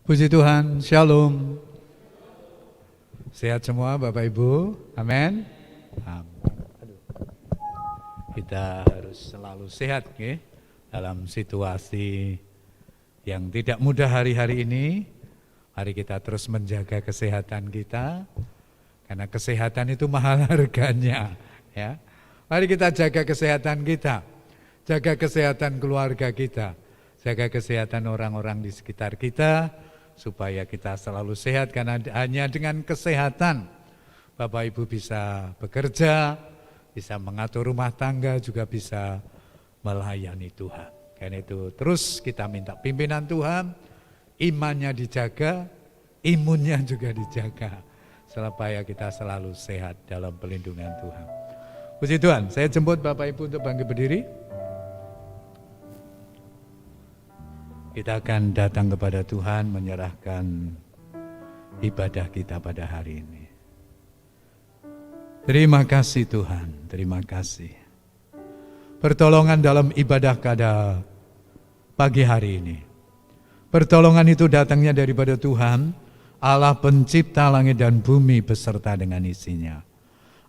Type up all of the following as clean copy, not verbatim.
Puji Tuhan, Shalom. Sehat semua Bapak Ibu, amin. Kita harus selalu sehat dalam situasi yang tidak mudah hari-hari ini. Mari kita terus menjaga kesehatan kita, karena kesehatan itu mahal harganya. Ya. Mari kita jaga kesehatan kita, jaga kesehatan keluarga kita, jaga kesehatan orang-orang di sekitar kita, supaya kita selalu sehat, karena hanya dengan kesehatan Bapak Ibu bisa bekerja, bisa mengatur rumah tangga, juga bisa melayani Tuhan. Karena itu terus kita minta pimpinan Tuhan, imannya dijaga, imunnya juga dijaga, supaya kita selalu sehat dalam perlindungan Tuhan. Puji Tuhan, saya jemput Bapak Ibu untuk bangkit berdiri. Kita akan datang kepada Tuhan menyerahkan ibadah kita pada hari ini. Terima kasih Tuhan, terima kasih. Pertolongan dalam ibadah pada pagi hari ini. Pertolongan itu datangnya daripada Tuhan, Allah pencipta langit dan bumi beserta dengan isinya.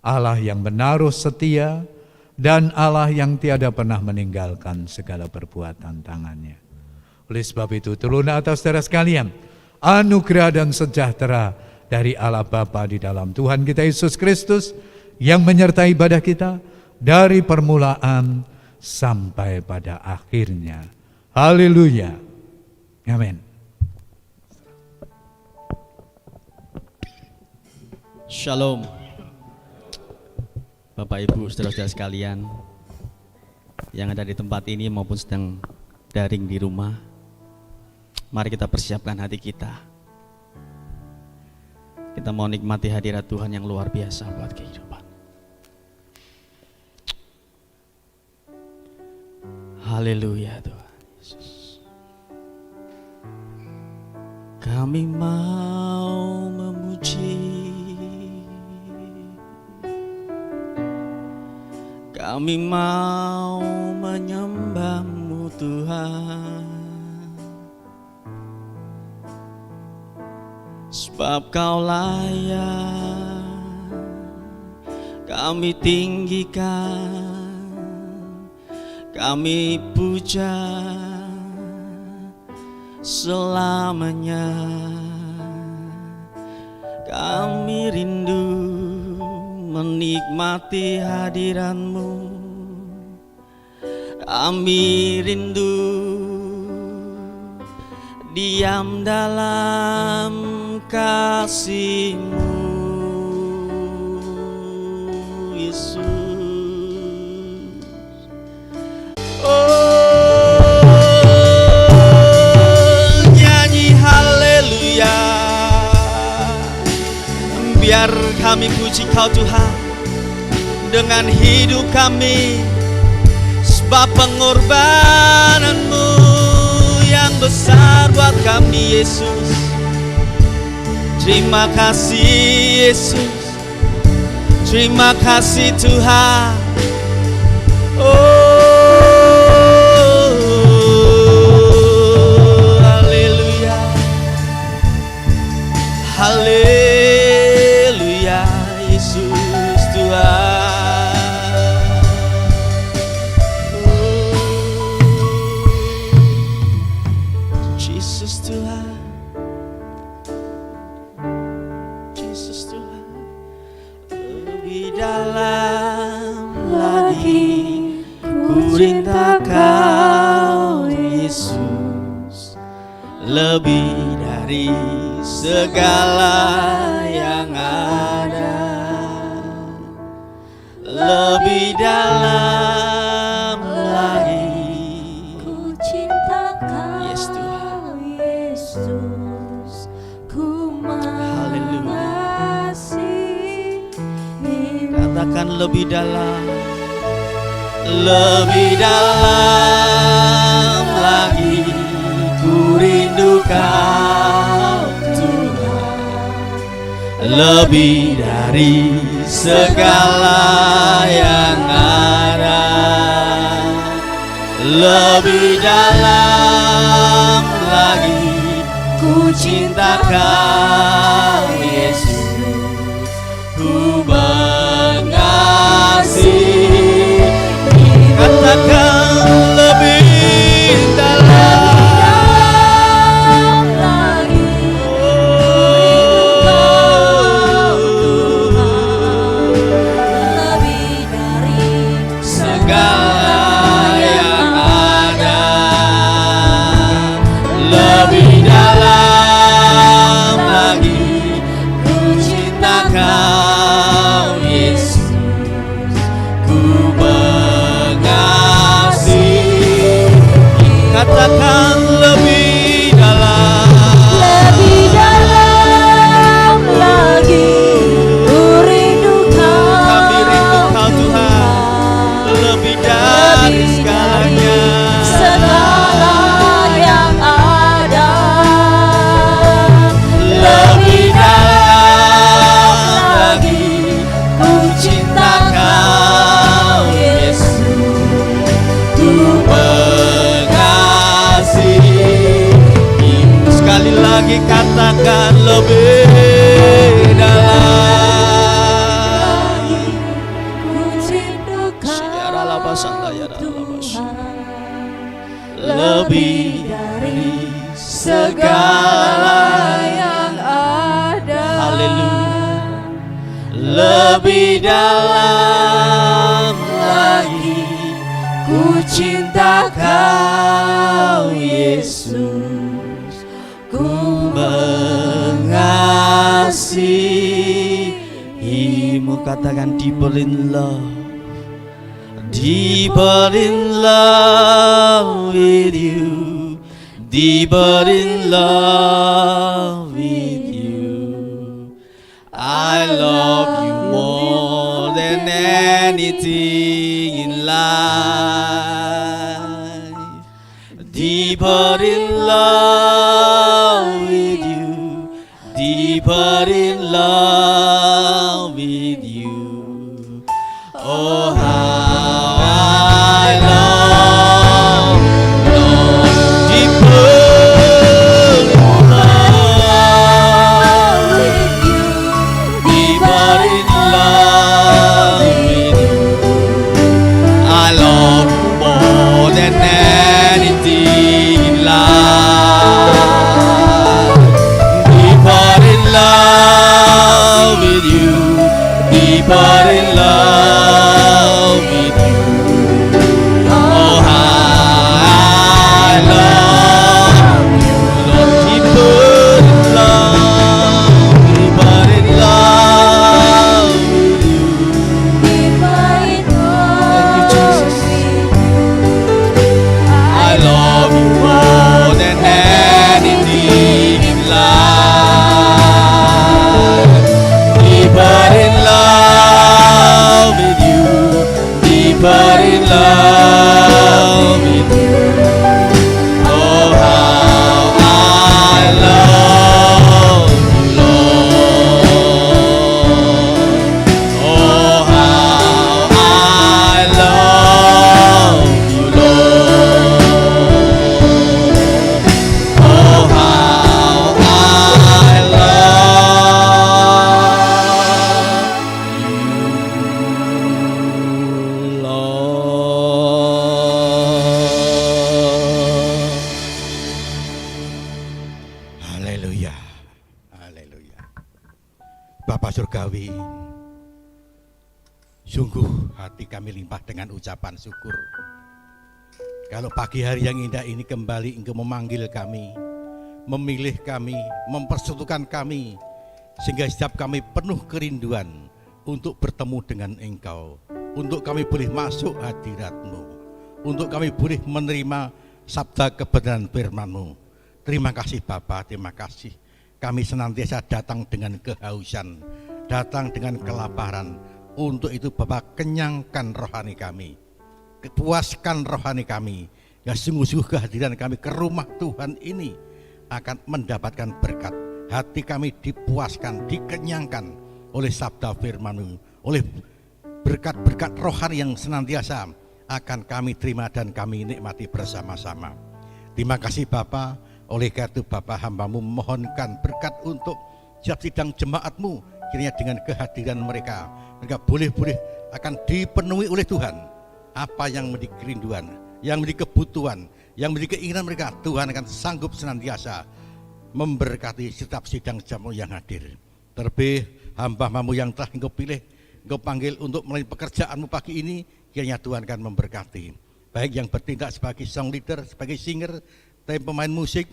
Allah yang menaruh setia dan Allah yang tiada pernah meninggalkan segala perbuatan tangannya. Oleh sebab itu turun atas saudara sekalian anugerah dan sejahtera dari Allah Bapa di dalam Tuhan kita Yesus Kristus yang menyertai ibadah kita dari permulaan sampai pada akhirnya. Haleluya. Amin. Shalom. Bapak Ibu, saudara-saudara sekalian yang ada di tempat ini maupun sedang daring di rumah. Mari kita persiapkan hati kita. Kita mau nikmati hadirat Tuhan yang luar biasa buat kehidupan. Haleluya Tuhan Yesus. Kami mau memuji, kami mau menyembah-Mu Tuhan, sebab Kau layak kami tinggikan, kami puja selamanya. Kami rindu menikmati hadirat-Mu, kami rindu diam dalam kasih-Mu, Yesus. Nyanyi haleluya, biar kami puji Kau Tuhan dengan hidup kami, sebab pengorbanan-Mu yang besar buat kami Yesus. Terima kasih Yesus, terima kasih Tuhan. Oh, haleluya, haleluya Yesus Tuhan. Yesus Tuhan, Yesus Tuhan. Lebih dalam lagi ku cinta Kau Yesus, lebih dari segala yang ada, lebih dalam lagi ku cinta Kau Yes Tuhan. Yesus, ku Haleluya. mengasihi. Katakan lebih dalam, lebih dalam lagi ku rindu Kau Tuhan, lebih dari segala yang ada, lebih dalam lagi ku cinta Kau Yesus, ku mengasihi. Katakan lebih dalam lagi lebih dari segala yang ada, lebih dalam lagi ku cinta Kau Yesus, ku mengasihi. Katakan lebih dalam lagi ku rindu Kau. kami rindu Kau Tuhan, lebih dari segalanya. Segala yang ada Lebih dalam lagi ku cinta Kau Yesus, ku mengasihi. Sekali lagi katakan lebih dalam. ku rindu Ya Ralaba Santa, ya Kau Ralaba Santa. Tuhan, Lebih dari segala yang ada. Haleluya. Lebih dalam lagi ku cinta Kau Yesus, ku mengasihimu. Katakan deeper in love, deeper in love with you, deeper in love with you. I love you more than anything in life. Deeper in love with you, deeper in love with you. Oh, how I love you, Lord. Deeper in love With you, deeper in love with you. I love you more than anything in life. Deeper in love with you, deeper in love with you. Oh, how I love you, Lord. Deeper in love, deeper in love with you. deeper in love Jesus. with I love you more than anything in life. Deeper in love with you, deeper in love with you. Oh, how I love you, Lord. Oh, how I love you, Lord. Oh, how I love you, Lord. Haleluya. Haleluya. Bapak Surgawi, sungguh hati kami limpah dengan ucapan syukur. Kalau pagi hari yang indah ini kembali Engkau memanggil kami, memilih kami, mempersatukan kami, sehingga setiap kami penuh kerinduan untuk bertemu dengan Engkau, untuk kami boleh masuk hadirat-Mu, untuk kami boleh menerima sabda kebenaran firman-Mu. Terima kasih Bapa, terima kasih. Kami senantiasa datang dengan kehausan, datang dengan kelaparan. Untuk itu Bapa, kenyangkan rohani kami, puaskan rohani kami. Ya, sungguh-sungguh kehadiran kami ke rumah Tuhan ini akan mendapatkan berkat. Hati kami dipuaskan, dikenyangkan oleh sabda firman-Mu, oleh berkat-berkat rohani yang senantiasa akan kami terima dan kami nikmati bersama-sama. Terima kasih Bapa, Oleh karena itu Bapa, hamba-Mu mohonkan berkat untuk setiap sidang jemaat-Mu, kiranya dengan kehadiran mereka boleh akan dipenuhi oleh Tuhan. Apa yang menjadi kerinduan, yang menjadi kebutuhan, yang menjadi keinginan mereka, Tuhan akan sanggup senantiasa memberkati setiap sidang jemaat yang hadir. Terlebih hamba-Mu yang telah Engkau pilih, Engkau panggil untuk melalui pekerjaan-Mu pagi ini, kiranya Tuhan akan memberkati. Baik yang bertindak sebagai song leader, sebagai singer, tim pemain musik,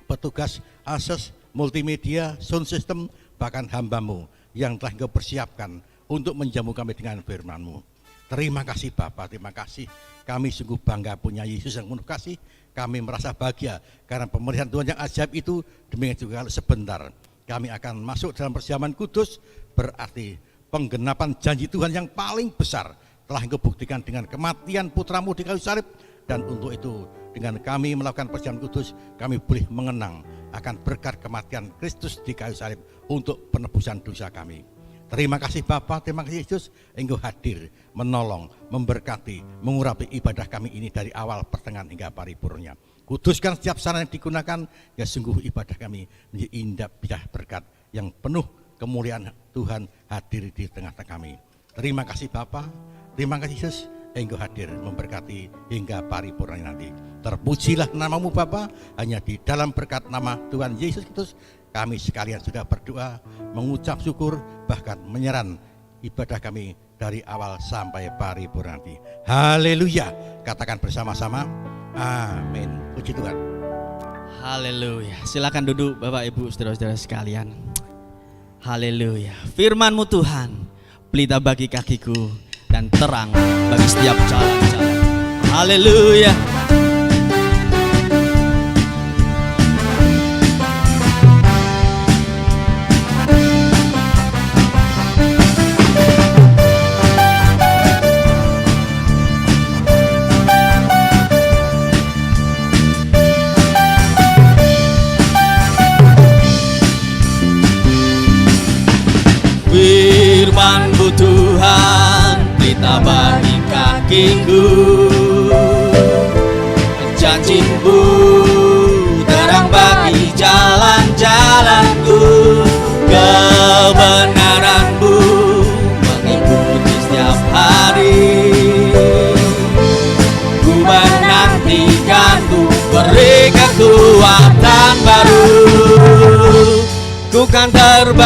petugas akses, multimedia, sound system, bahkan hamba-Mu yang telah Engkau persiapkan untuk menjamu kami dengan firman-Mu. Terima kasih Bapa, terima kasih. Kami sungguh bangga punya Yesus yang penuh kasih. Kami merasa bahagia karena pemeliharaan Tuhan yang ajaib itu. Demikian juga kalau sebentar kami akan masuk dalam perjamuan kudus, berarti penggenapan janji Tuhan yang paling besar telah Engkau buktikan dengan kematian putra-Mu di kayu salib. Dan untuk itu dengan kami melakukan perjamuan kudus, kami boleh mengenang akan berkat kematian Kristus di kayu salib untuk penebusan dosa kami. Terima kasih Bapa, terima kasih Yesus, Engkau hadir, menolong, memberkati, mengurapi ibadah kami ini dari awal, pertengahan hingga paripurnya. Kuduskan setiap sarana yang digunakan, ya sungguh ibadah kami menjadi indah berkat yang penuh kemuliaan Tuhan hadir di tengah-tengah kami. Terima kasih Bapa, terima kasih Yesus, Engkau hadir memberkati hingga paripurna nanti. Terpujilah nama-Mu Bapa, hanya di dalam berkat nama Tuhan Yesus Kristus kami sekalian sudah berdoa, mengucap syukur, bahkan menyerahkan ibadah kami dari awal sampai paripurna nanti. Haleluya, katakan bersama-sama, amin. Puji Tuhan. Haleluya. Silakan duduk Bapak Ibu saudara-saudara sekalian. Haleluya. Firman-Mu Tuhan, pelita bagi kakiku dan terang bagi setiap jalan-jalan. Haleluya. Firman-Mu Tuhan, pelita bagi kakiku, janji-Mu terang bagi jalan-jalanku, kebenaran-Mu mengikuti setiap hari. Ku menantikan-Mu, beri kekuatan baru. Ku kan terbang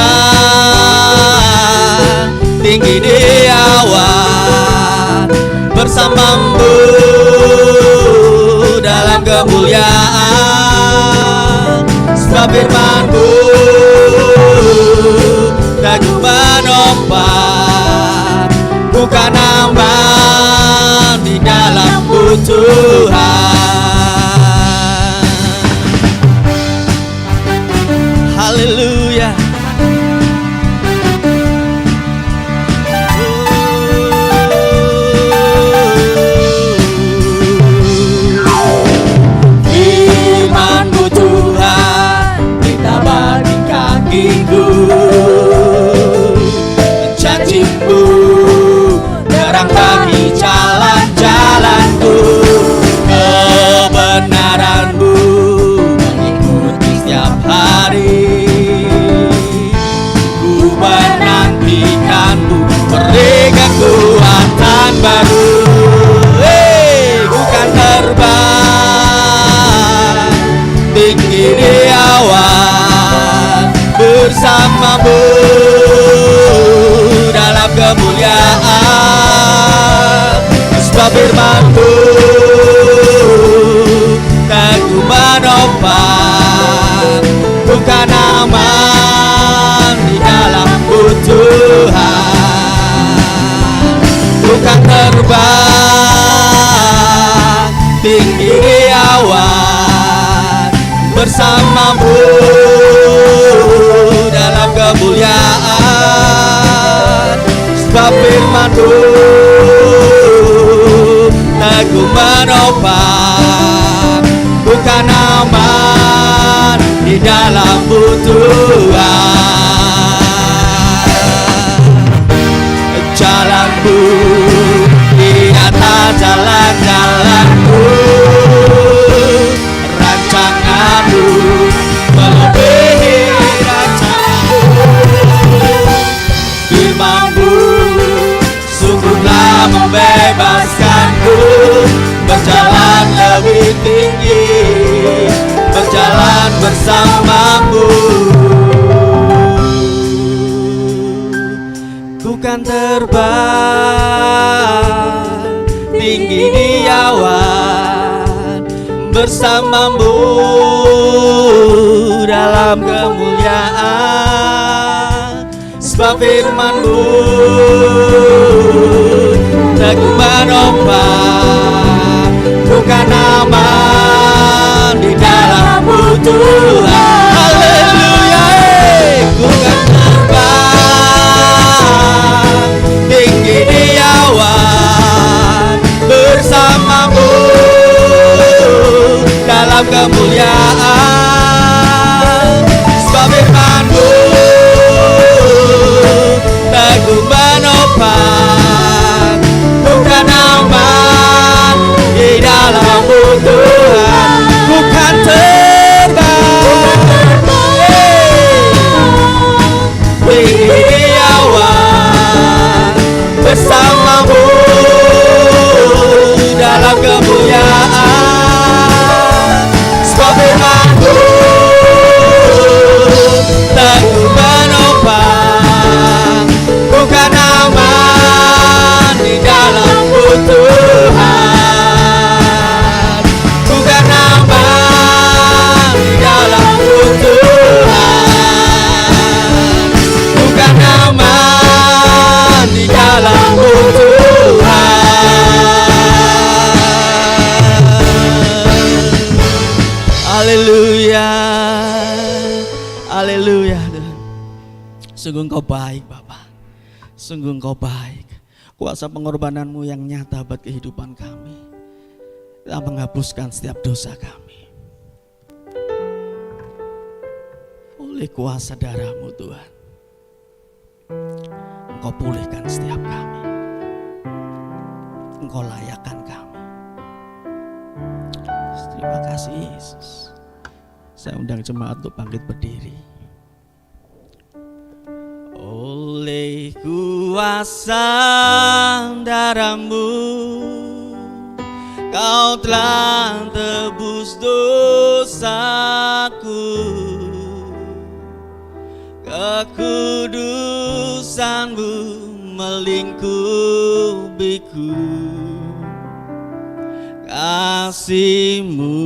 tinggi di awan bersama-Mu dalam kemuliaan. Sebab firman-Mu teguh menopang, bukan aman di dalam-Mu Tuhan. Haleluya. Firman-Mu Tuhan, pelita bagi kakiku, janji-Mu terang bagi jalan-jalanku, kebenaran-Mu mengikuti setiap hari. Ku menantikan-Mu, beri kekuatan baru. Ku kan terbang tinggi di awan bersama-Mu dalam kemuliaan. Sebab firman-Mu teguh menopang, bukan aman di dalam-Mu Tuhan. Bukan terbang tinggi di awan bersama-Mu dalam kemuliaan. Sebab firman-Mu teguh menopang, bukan aman di dalam-Mu Tuhan. Jalan-Mu di atas jalan-jalanku, rancangan bersamamu. Ku kan terbang tinggi di awan bersamamu dalam kemuliaan. Sebab firman-Mu teguh menopang, ku kan aman di dalam-Mu Tuhan. Haleluya, ku kan terbang tinggi di awan bersamamu dalam kemuliaan. Sebab firman-Mu teguh menopang, ku kan aman di dalam-Mu Tuhan. Ku kan terbang tinggi di awan bersamamu dalam kemuliaan. Sebab firman-Mu teguh menopang, ku kan aman di dalam-Mu Tuhan. Ku kan aman di dalam-Mu Tuhan. Ku kan aman di dalam-Mu Tuhan. Haleluya, haleluya. Sungguh Engkau baik Bapa, sungguh Engkau baik. Kuasa pengorbanan-Mu yang nyata buat kehidupan kami, telah menghapuskan setiap dosa kami. Oleh kuasa darah-Mu Tuhan, Engkau pulihkan setiap kami, Engkau layakkan kami. Terima kasih Yesus. Saya undang jemaat untuk bangkit berdiri. Oleh kuasa darah-Mu, Kau telah tebus dosaku. Kekudusan-Mu melingkupiku. Kasih-Mu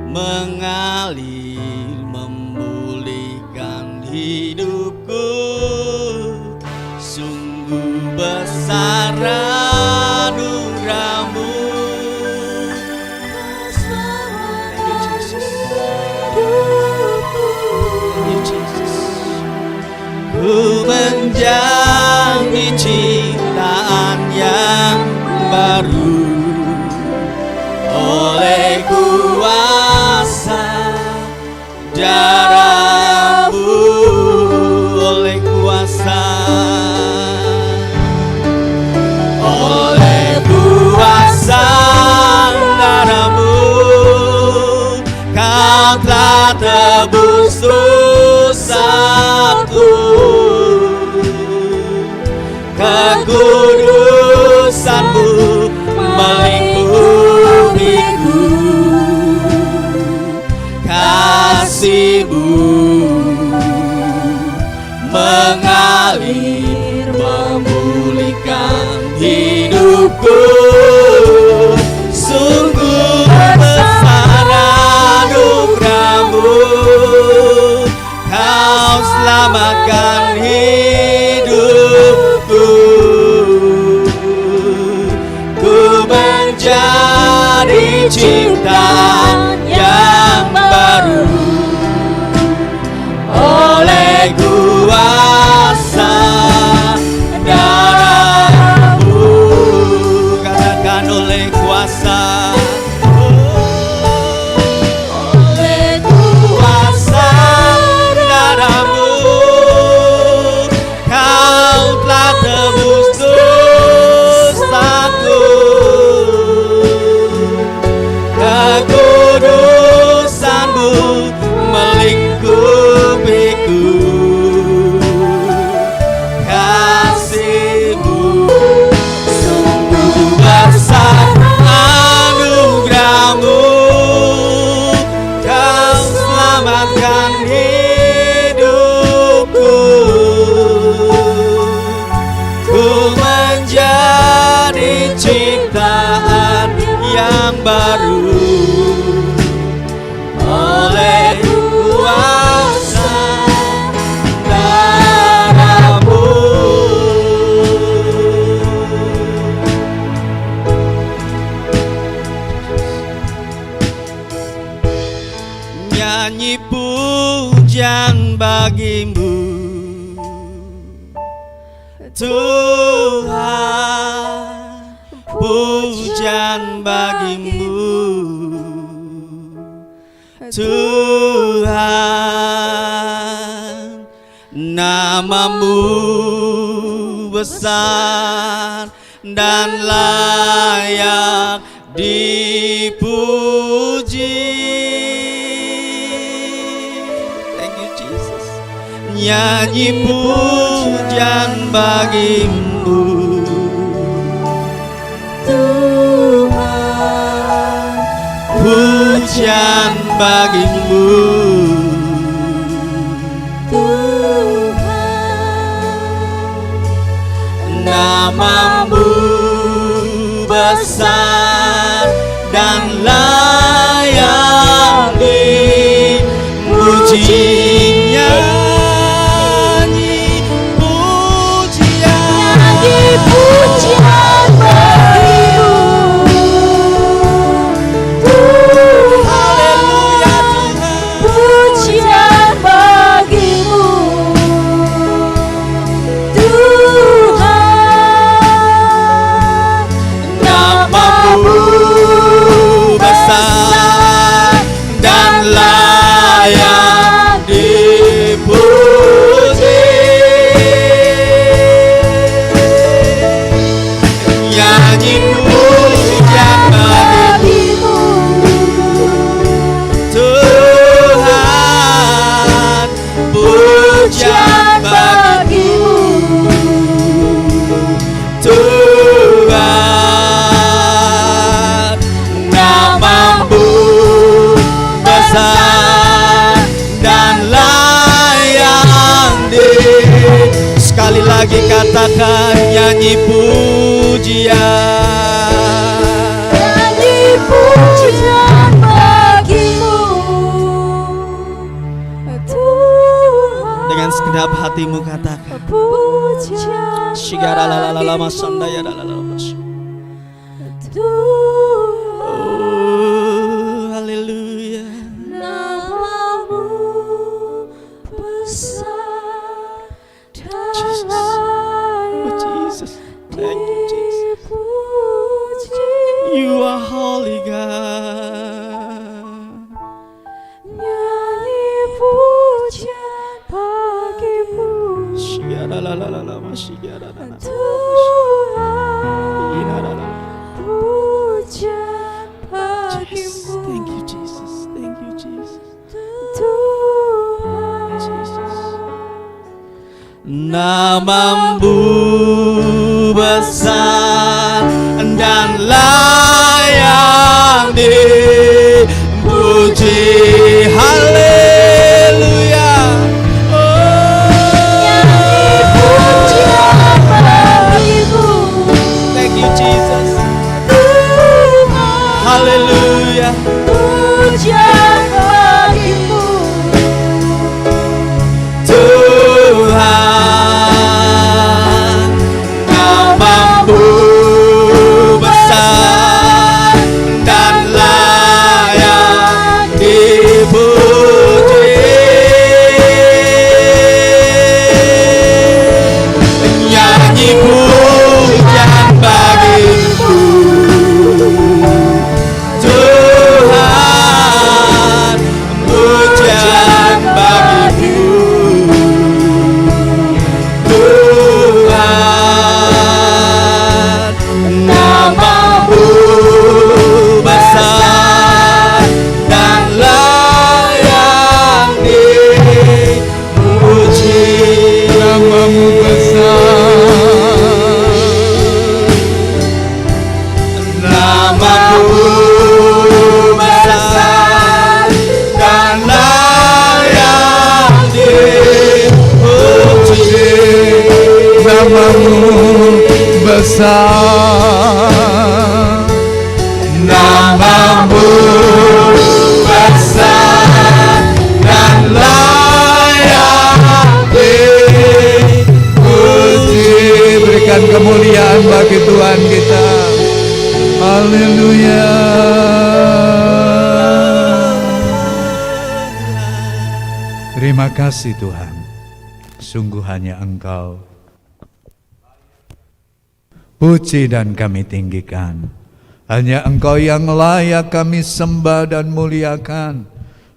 mengalir memulihkan hidupku. Sungguh besar anugerah-Mu. Thank you Jesus. Thank you Jesus. Ku menjadi ciptaan yang baru oleh kuasa darah-Mu, oleh kuasa darah-Mu, Kau telah tebus dosaku. Kekudusan-Mu melingkupiku. Kasih-Mu mengalir memulihkan hidupku. Sungguh besar anugerah-Mu. Kau selamatkan hidupku. Ku menjadi ciptaan yang baru oleh kuasa selamatkan hidupku. Ku menjadi ciptaan yang baru oleh kuasa darah-Mu. Nyanyi pujian bagi-Mu Tuhan, pujian bagi-Mu Tuhan. Nama-Mu besar dan layak dipuji. Thank you Jesus. Nyanyi pujian bagi-Mu Tuhan, pujian bagi-Mu Tuhan. Nama-Mu besar dan layak dipuji. Nyanyi pujian, Pujian bagi-Mu Tuhan, haleluya Tuhan. pujian bagi-Mu Tuhan. Nama-Mu besar dan layak dipuji. Nyanyi pujian bagi-Mu Tuhan, pujian bagi-Mu Tuhan. Nama-Mu besar dan layak di. Sekali lagi katakan, nyanyi pujian. Nyanyi pujian bagi-Mu Tuhan. Dengan segenap hatimu katakan, Pujian Shigara la la la la masanda ya la la la mas. Tuhan. Oh, haleluya. Nama-Mu besar dan Oh Jesus, thank you Jesus. dipuji. You are holy God. Nyanyi pujian bagi-Mu Shigara la la la la mas, shigara la la. Tuhan. Ina la la. Pujian Jesus, bagi-Mu thank you Jesus, thank you Jesus. Tuhan. Jesus. Nama-Mu besar dan layak dipuji. Haleluya. Nyanyi pujian bagi-Mu Thank you Jesus. Tuhan. Haleluya. Pujian bagi-Mu Tuhan. Nama-Mu namamu besar, namamu besar dan layak dipuji. Berikan kemuliaan bagi Tuhan kita. Haleluya. Terima kasih Tuhan. Sungguh hanya Engkau puji dan kami tinggikan. Hanya Engkau yang layak kami sembah dan muliakan.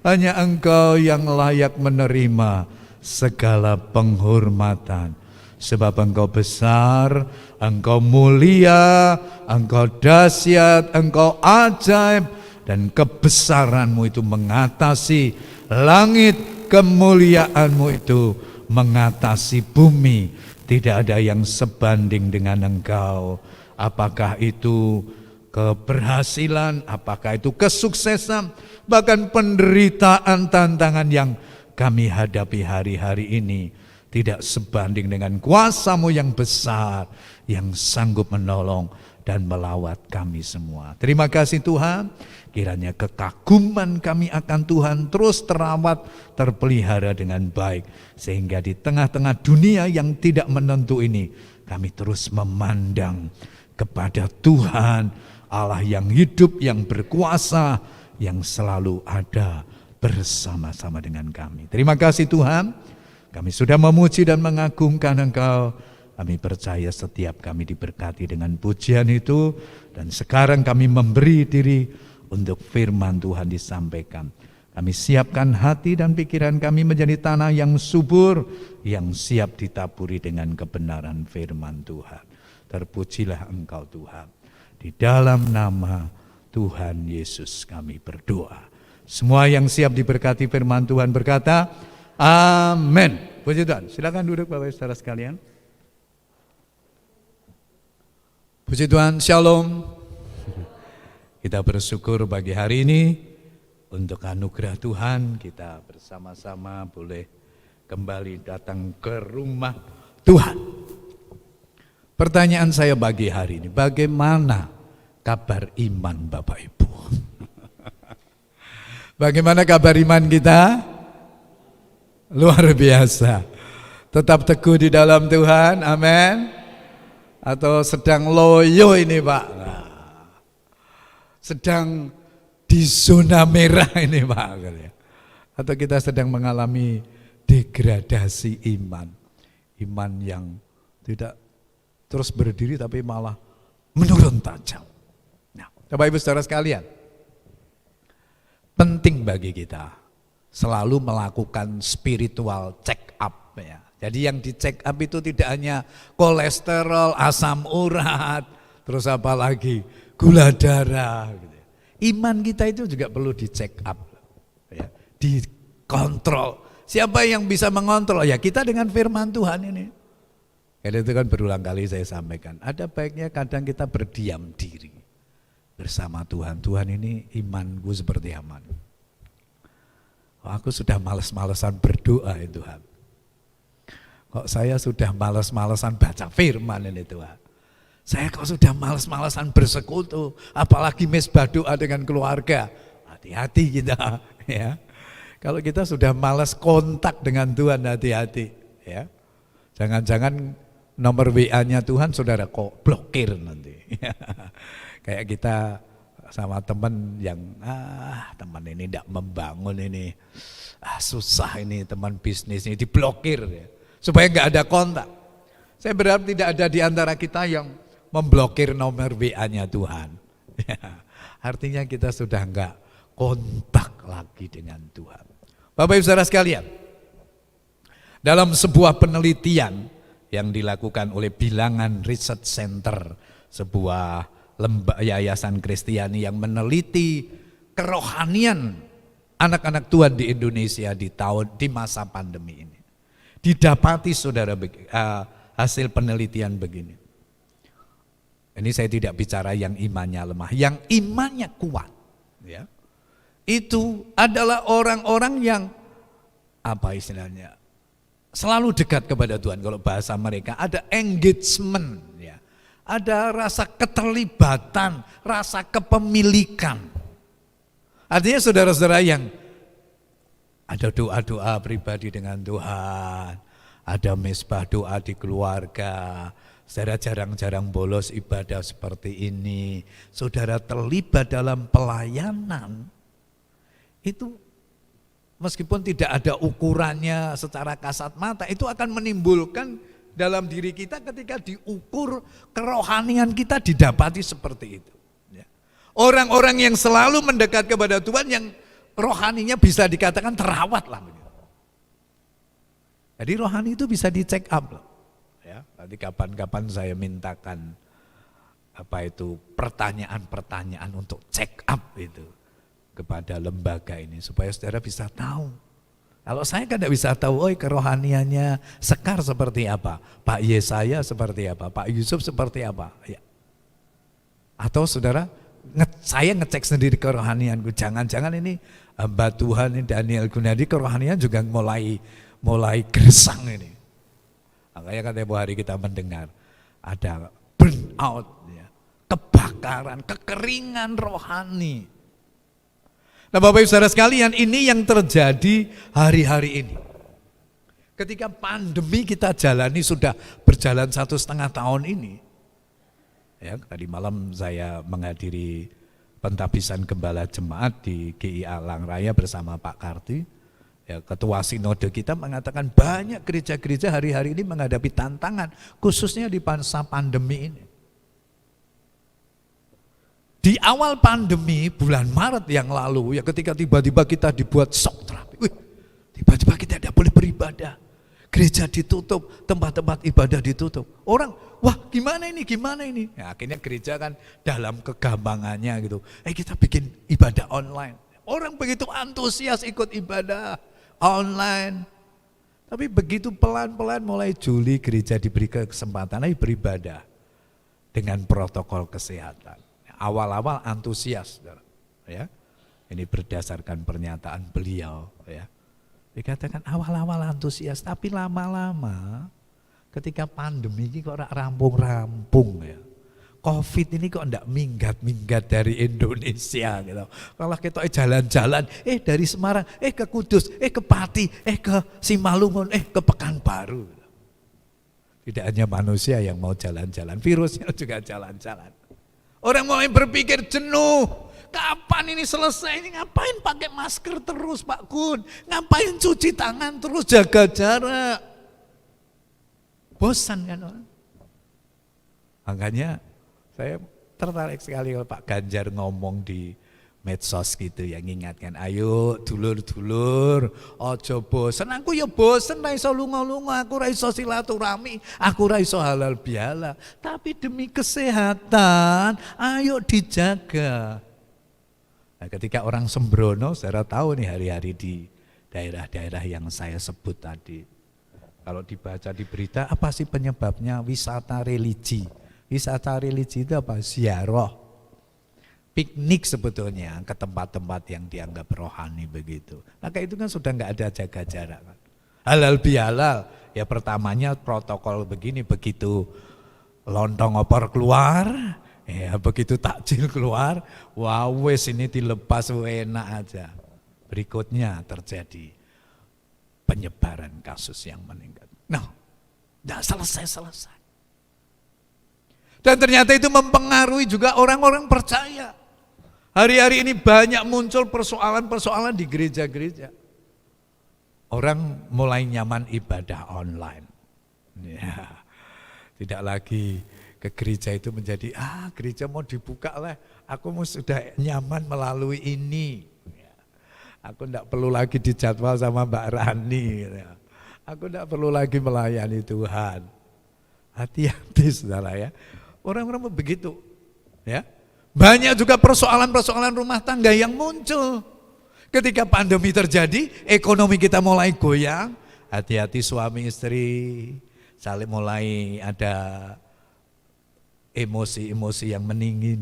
Hanya Engkau yang layak menerima segala penghormatan. Sebab Engkau besar, Engkau mulia, Engkau dahsyat, Engkau ajaib. Dan kebesaran-Mu itu mengatasi langit, kemuliaan-Mu itu mengatasi bumi. Tidak ada yang sebanding dengan Engkau. Apakah itu keberhasilan, apakah itu kesuksesan, bahkan penderitaan, tantangan yang kami hadapi hari-hari ini tidak sebanding dengan kuasa-Mu yang besar, yang sanggup menolong dan melawat kami semua. Terima kasih Tuhan. Kiranya kekaguman kami akan Tuhan terus terawat, terpelihara dengan baik. Sehingga di tengah-tengah dunia yang tidak menentu ini, kami terus memandang kepada Tuhan, Allah yang hidup, yang berkuasa, yang selalu ada bersama-sama dengan kami. Terima kasih Tuhan, kami sudah memuji dan mengagungkan Engkau. Kami percaya setiap kami diberkati dengan pujian itu. Dan sekarang kami memberi diri untuk firman Tuhan disampaikan. Kami siapkan hati dan pikiran kami menjadi tanah yang subur, yang siap ditaburi dengan kebenaran firman Tuhan. Terpujilah Engkau Tuhan. Di dalam nama Tuhan Yesus kami berdoa. Semua yang siap diberkati firman Tuhan berkata, amin. Puji Tuhan. Silakan duduk Bapak Ibu Saudara sekalian. Puji Tuhan, shalom. Kita bersyukur pagi hari ini untuk anugerah Tuhan, kita bersama-sama boleh kembali datang ke rumah Tuhan. Pertanyaan saya pagi hari ini, bagaimana kabar iman Bapak Ibu? Bagaimana kabar iman kita? Luar biasa. Tetap teguh di dalam Tuhan, amin. Atau sedang loyo ini Pak? Sedang di zona merah ini Pak, atau kita sedang mengalami degradasi iman yang tidak terus berdiri tapi malah menurun tajam. Nah, Bapak Ibu Saudara sekalian, penting bagi kita selalu melakukan spiritual check up ya. Jadi yang di check up itu tidak hanya kolesterol, asam urat, terus apa lagi? Gula darah, iman kita itu juga perlu di check up, ya, dikontrol. Siapa yang bisa mengontrol? Ya kita dengan firman Tuhan ini. Karena itu kan berulang kali saya sampaikan. Ada baiknya kadang kita berdiam diri bersama Tuhan. Tuhan ini imanku seperti apa? Oh, aku sudah malas-malasan berdoa ya Tuhan. Kok saya sudah malas-malasan baca firman ini Tuhan. Saya kok sudah malas-malasan bersekutu, apalagi mesbah doa dengan keluarga. Hati-hati kita, ya. Kalau kita sudah malas kontak dengan Tuhan, hati-hati, ya. Jangan-jangan nomor WA-nya Tuhan saudara kok blokir nanti. Kayak kita sama teman yang teman ini tidak membangun ini, susah ini teman bisnis ini diblokir, ya. Supaya nggak ada kontak. Saya berharap tidak ada di antara kita yang memblokir nomor WA-nya Tuhan. Artinya kita sudah enggak kontak lagi dengan Tuhan. Bapak Ibu Saudara sekalian, dalam sebuah penelitian yang dilakukan oleh Bilangan Research Center, sebuah yayasan Kristiani yang meneliti kerohanian anak-anak Tuhan di Indonesia di masa pandemi ini. Didapati saudara hasil penelitian begini. Ini saya tidak bicara yang imannya lemah, yang imannya kuat, ya. Itu adalah orang-orang yang apa istilahnya? selalu dekat kepada Tuhan. Kalau bahasa mereka ada engagement, ya. Ada rasa keterlibatan, rasa kepemilikan. Artinya saudara-saudara yang ada doa-doa pribadi dengan Tuhan, ada mesbah doa di keluarga, saudara jarang-jarang bolos ibadah seperti ini, saudara terlibat dalam pelayanan, itu meskipun tidak ada ukurannya secara kasat mata, itu akan menimbulkan dalam diri kita ketika diukur kerohanian kita didapati seperti itu. Orang-orang yang selalu mendekat kepada Tuhan yang rohaninya bisa dikatakan terawat lah. Jadi rohani itu bisa dicek up loh. Ya, nanti kapan-kapan saya mintakan pertanyaan-pertanyaan untuk check up itu kepada lembaga ini supaya saudara bisa tahu. Kalau saya kan tidak bisa tahu, kerohaniannya Sekar seperti apa, Pak Yesaya seperti apa, Pak Yusuf seperti apa. Ya. Atau saudara, saya ngecek sendiri kerohanianku, jangan-jangan ini hamba Tuhan ini Daniel Gunadi kerohanian juga mulai gersang ini. Makanya kan tiap hari kita mendengar ada burnout, ya, kebakaran, kekeringan rohani. Nah Bapak Ibu Saudara sekalian, ini yang terjadi hari-hari ini. Ketika pandemi kita jalani sudah berjalan 1,5 tahun ini. Ya, tadi malam saya menghadiri pentabisan gembala jemaat di GIA Langraya bersama Pak Karti. Ya, ketua sinode kita mengatakan banyak gereja-gereja hari-hari ini menghadapi tantangan, khususnya di masa pandemi ini. Di awal pandemi bulan Maret yang lalu, ya ketika tiba-tiba kita dibuat shock terapi, tiba-tiba kita tidak boleh beribadah. Gereja ditutup, tempat-tempat ibadah ditutup. Orang, wah gimana ini? Ya, akhirnya gereja kan dalam kegampangannya gitu. Kita bikin ibadah online. Orang begitu antusias ikut ibadah online. Tapi begitu pelan-pelan mulai Juli gereja diberi kesempatan beribadah dengan protokol kesehatan. Awal-awal antusias, ya. Ini berdasarkan pernyataan beliau, ya. Dikatakan awal-awal antusias, tapi lama-lama ketika pandemi ini kok rampung-rampung ya. Covid ini kok enggak minggat-minggat dari Indonesia gitu. Kalau kita jalan-jalan, dari Semarang, ke Kudus, ke Pati, ke Simalungun, ke Pekanbaru. Tidak hanya manusia yang mau jalan-jalan, virusnya juga jalan-jalan. Orang mulai berpikir jenuh. Kapan ini selesai? Ini ngapain pakai masker terus Pak Kun? Ngapain cuci tangan terus, jaga jarak? Bosan kan orang? Makanya saya tertarik sekali kalau Pak Ganjar ngomong di medsos gitu yang ngingatkan, ayo dulur-dulur, ojo bosen. Aku ya bosen, ra iso lunga-lunga, aku ra iso silaturahmi, aku ra iso halal bihalal. Tapi demi kesehatan, ayo dijaga. Nah, ketika orang sembrono, saudara tahu nih hari-hari di daerah-daerah yang saya sebut tadi. Kalau dibaca di berita, apa sih penyebabnya? Wisata religi. Wisata religi itu apa? Ziarah. Piknik sebetulnya ke tempat-tempat yang dianggap rohani begitu. Maka itu kan sudah enggak ada jaga jarak. Kan. Halal bihalal, ya pertamanya protokol begini, begitu lontong opor keluar, ya begitu takjil keluar, wah wes ini dilepas enak aja. Berikutnya terjadi penyebaran kasus yang meningkat. Nah, tidak selesai-selesai. Dan ternyata itu mempengaruhi juga orang-orang percaya. Hari-hari ini banyak muncul persoalan-persoalan di gereja-gereja. Orang mulai nyaman ibadah online. Ya, tidak lagi ke gereja itu menjadi, gereja mau dibuka lah, aku sudah nyaman melalui ini. Aku tidak perlu lagi dijadwal sama Mbak Rani. Aku tidak perlu lagi melayani Tuhan. Hati-hati saudara ya. Orang-orang begitu. Ya. Banyak juga persoalan-persoalan rumah tangga yang muncul. Ketika pandemi terjadi, ekonomi kita mulai goyang. Hati-hati suami istri, saling mulai ada emosi-emosi yang meninggi,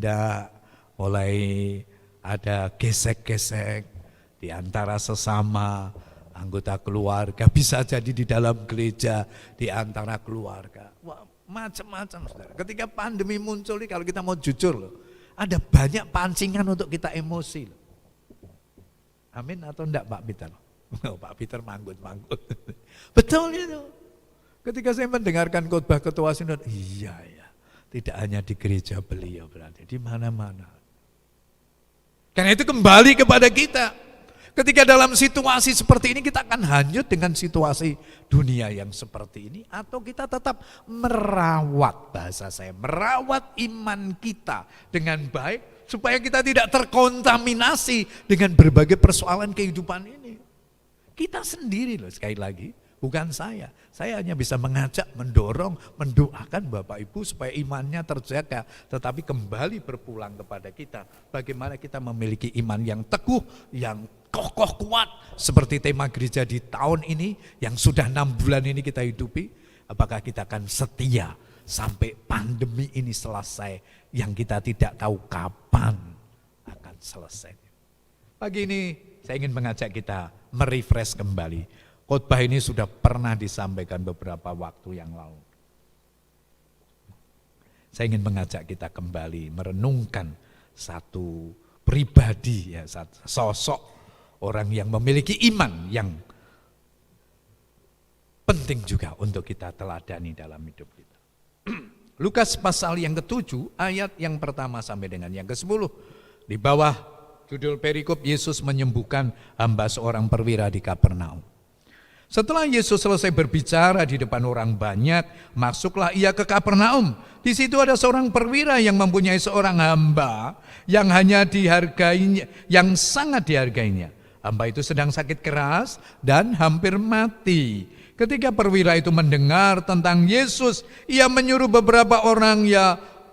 mulai ada gesek-gesek di antara sesama, anggota keluarga, bisa jadi di dalam gereja, di antara keluarga. Wah, macam-macam, saudara. Ketika pandemi muncul nih, kalau kita mau jujur loh, ada banyak pancingan untuk kita emosi loh. Amin atau enggak Pak Peter? Oh, Pak Peter manggut-manggut. Betul itu. Ketika saya mendengarkan khotbah ketua sinod, iya ya, tidak hanya di gereja beliau berarti, di mana-mana. Karena itu kembali kepada kita. Ketika dalam situasi seperti ini kita akan hanyut dengan situasi dunia yang seperti ini, atau kita tetap merawat, bahasa saya, merawat iman kita dengan baik supaya kita tidak terkontaminasi dengan berbagai persoalan kehidupan ini. Kita sendiri loh, sekali lagi, bukan saya. Saya hanya bisa mengajak, mendorong, mendoakan Bapak Ibu supaya imannya terjaga, tetapi kembali berpulang kepada kita. Bagaimana kita memiliki iman yang teguh, yang kokoh kuat, seperti tema gereja di tahun ini, yang sudah 6 bulan ini kita hidupi. Apakah kita akan setia sampai pandemi ini selesai, yang kita tidak tahu kapan akan selesai. Pagi ini saya ingin mengajak kita merefresh kembali. Khotbah ini sudah pernah disampaikan beberapa waktu yang lalu. Saya ingin mengajak kita kembali merenungkan satu pribadi, ya, sosok orang yang memiliki iman yang penting juga untuk kita teladani dalam hidup kita. Lukas pasal yang ke-7 ayat yang pertama sampai dengan yang ke-10. Di bawah judul perikop, Yesus menyembuhkan hamba seorang perwira di Kapernaum. Setelah Yesus selesai berbicara di depan orang banyak, masuklah ia ke Kapernaum. Di situ ada seorang perwira yang mempunyai seorang hamba yang hanya dihargainya, yang sangat dihargainya. Hamba itu sedang sakit keras dan hampir mati. Ketika perwira itu mendengar tentang Yesus, ia menyuruh beberapa orang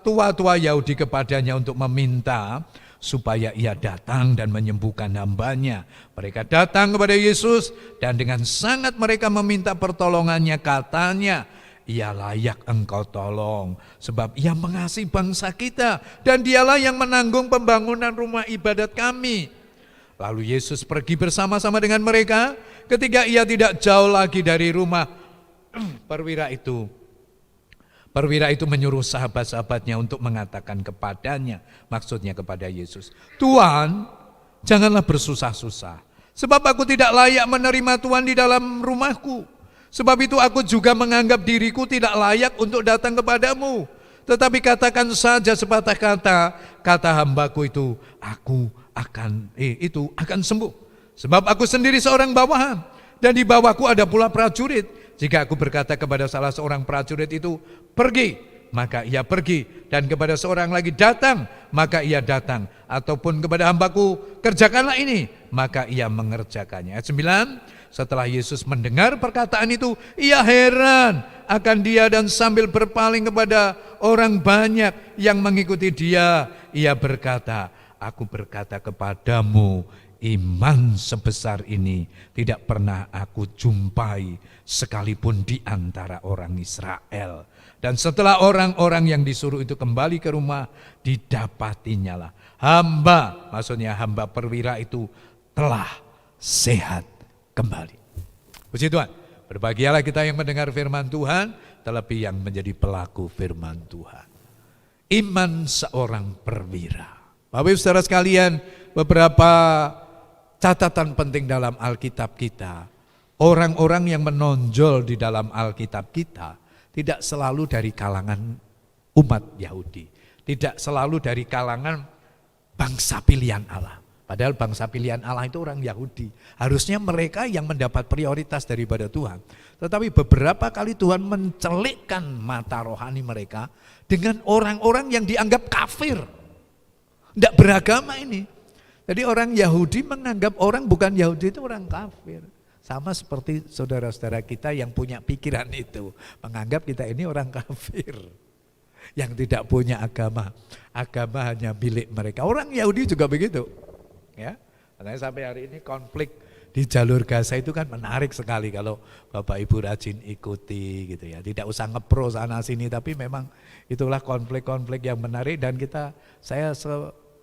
tua-tua Yahudi kepadanya untuk meminta supaya ia datang dan menyembuhkan hambanya. Mereka datang kepada Yesus dan dengan sangat mereka meminta pertolongannya. Katanya, ia layak engkau tolong sebab ia mengasihi bangsa kita dan dialah yang menanggung pembangunan rumah ibadat kami. Lalu Yesus pergi bersama-sama dengan mereka. Ketika ia tidak jauh lagi dari rumah perwira itu menyuruh sahabat-sahabatnya untuk mengatakan kepadanya, maksudnya kepada Yesus, Tuhan, janganlah bersusah-susah, sebab aku tidak layak menerima Tuhan di dalam rumahku. Sebab itu aku juga menganggap diriku tidak layak untuk datang kepadamu. Tetapi katakan saja sepatah kata, kata hambaku itu, aku akan sembuh. Sebab aku sendiri seorang bawahan, dan di bawahku ada pula prajurit. Jika aku berkata kepada salah seorang prajurit itu, pergi, maka ia pergi. Dan kepada seorang lagi, datang, maka ia datang. Ataupun kepada hambaku, kerjakanlah ini, maka ia mengerjakannya. Ayat 9, setelah Yesus mendengar perkataan itu, ia heran akan dia dan sambil berpaling kepada orang banyak yang mengikuti dia, ia berkata, aku berkata kepadamu, iman sebesar ini tidak pernah aku jumpai sekalipun di antara orang Israel. Dan setelah orang-orang yang disuruh itu kembali ke rumah, didapatinya lah maksudnya hamba perwira itu telah sehat kembali. Puji Tuhan, berbahagialah kita yang mendengar firman Tuhan, terlebih yang menjadi pelaku firman Tuhan. Iman seorang perwira. Bapak Ibu saudara sekalian, beberapa catatan penting dalam Alkitab kita. Orang-orang yang menonjol di dalam Alkitab kita tidak selalu dari kalangan umat Yahudi, tidak selalu dari kalangan bangsa pilihan Allah. Padahal bangsa pilihan Allah itu orang Yahudi. Harusnya mereka yang mendapat prioritas daripada Tuhan. Tetapi beberapa kali Tuhan mencelikkan mata rohani mereka dengan orang-orang yang dianggap kafir, tidak beragama ini. Jadi orang Yahudi menganggap orang bukan Yahudi itu orang kafir. Sama seperti saudara-saudara kita yang punya pikiran itu. Menganggap kita ini orang kafir. Yang tidak punya agama. Agama hanya milik mereka. Orang Yahudi juga begitu. Ya, makanya sampai hari ini konflik di jalur Gaza itu kan menarik sekali kalau Bapak Ibu rajin ikuti gitu ya. Tidak usah ngepro sana sini, tapi memang itulah konflik-konflik yang menarik dan saya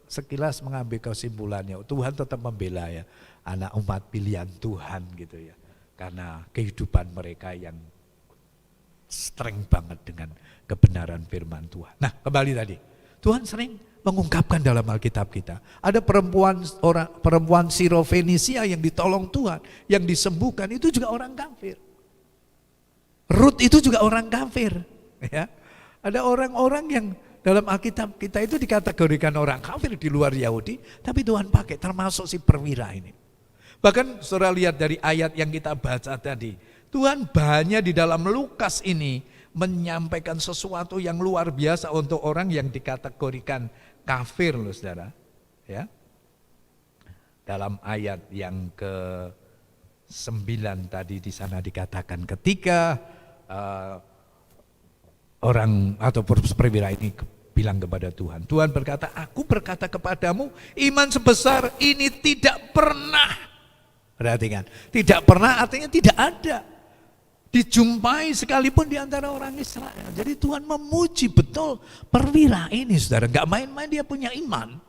sekilas mengambil kesimpulannya, Tuhan tetap membela ya. anak umat pilihan Tuhan gitu ya. Karena kehidupan mereka yang strength banget dengan kebenaran firman Tuhan. Nah, kembali tadi. Tuhan sering mengungkapkan dalam Alkitab kita. Ada perempuan Sirofenisia yang ditolong Tuhan, yang disembuhkan, itu juga orang kafir. Rut itu juga orang kafir. Ya. Ada orang-orang yang dalam Alkitab kita itu dikategorikan orang kafir di luar Yahudi, tapi Tuhan pakai, termasuk si perwira ini. Bahkan saudara lihat dari ayat yang kita baca tadi, Tuhan banyak di dalam Lukas ini menyampaikan sesuatu yang luar biasa untuk orang yang dikategorikan kafir loh saudara. Ya. Dalam ayat yang ke-9 tadi di sana dikatakan ketika orang atau perwira ini bilang kepada Tuhan, Tuhan berkata, aku berkata kepadamu, iman sebesar ini tidak pernah. Perhatikan, tidak pernah artinya tidak ada dijumpai sekalipun di antara orang Israel. Jadi Tuhan memuji betul perwira ini saudara, gak main-main dia punya iman.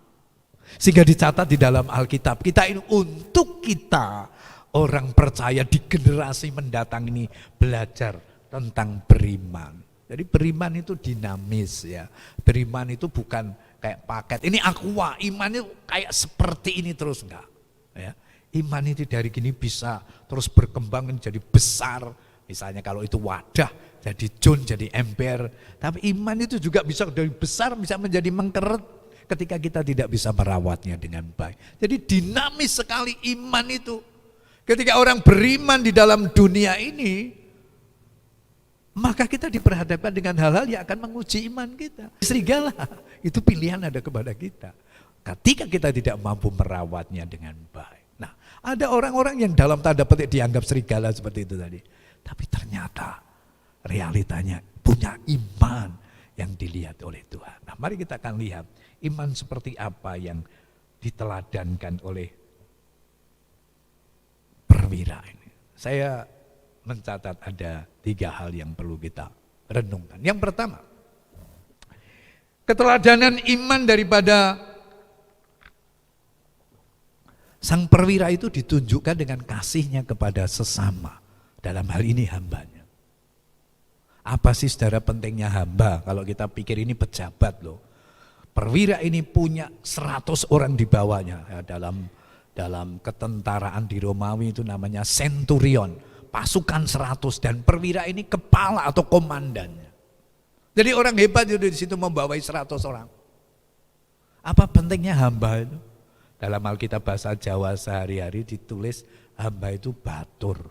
Sehingga dicatat di dalam Alkitab, kita ini untuk kita orang percaya di generasi mendatang ini belajar tentang beriman. Jadi beriman itu dinamis ya, beriman itu bukan kayak paket, ini aqua, iman itu kayak seperti ini terus enggak ya. Iman itu dari gini bisa terus berkembang menjadi besar. Misalnya kalau itu wadah jadi joun, jadi ember. Tapi iman itu juga bisa dari besar bisa menjadi mengkeret ketika kita tidak bisa merawatnya dengan baik. Jadi dinamis sekali iman itu. Ketika orang beriman di dalam dunia ini, maka kita diperhadapkan dengan hal-hal yang akan menguji iman kita. Serigala, itu pilihan ada kepada kita. Ketika kita tidak mampu merawatnya dengan baik. Nah, ada orang-orang yang dalam tanda petik dianggap serigala seperti itu tadi. Tapi ternyata realitanya punya iman yang dilihat oleh Tuhan. Nah, mari kita akan lihat iman seperti apa yang diteladankan oleh perwira ini. Saya mencatat ada 3 hal yang perlu kita renungkan. Yang pertama, keteladanan iman daripada sang perwira itu ditunjukkan dengan kasihnya kepada sesama, dalam hal ini hambanya. Apa sih saudara pentingnya hamba? Kalau kita pikir ini pejabat loh. Perwira ini punya 100 orang di bawahnya. Ya, dalam ketentaraan di Romawi itu namanya centurion, pasukan 100, dan perwira ini kepala atau komandannya. Jadi orang hebat itu di situ membawai 100 orang. Apa pentingnya hamba itu? Dalam Alkitab bahasa Jawa sehari-hari ditulis hamba itu batur.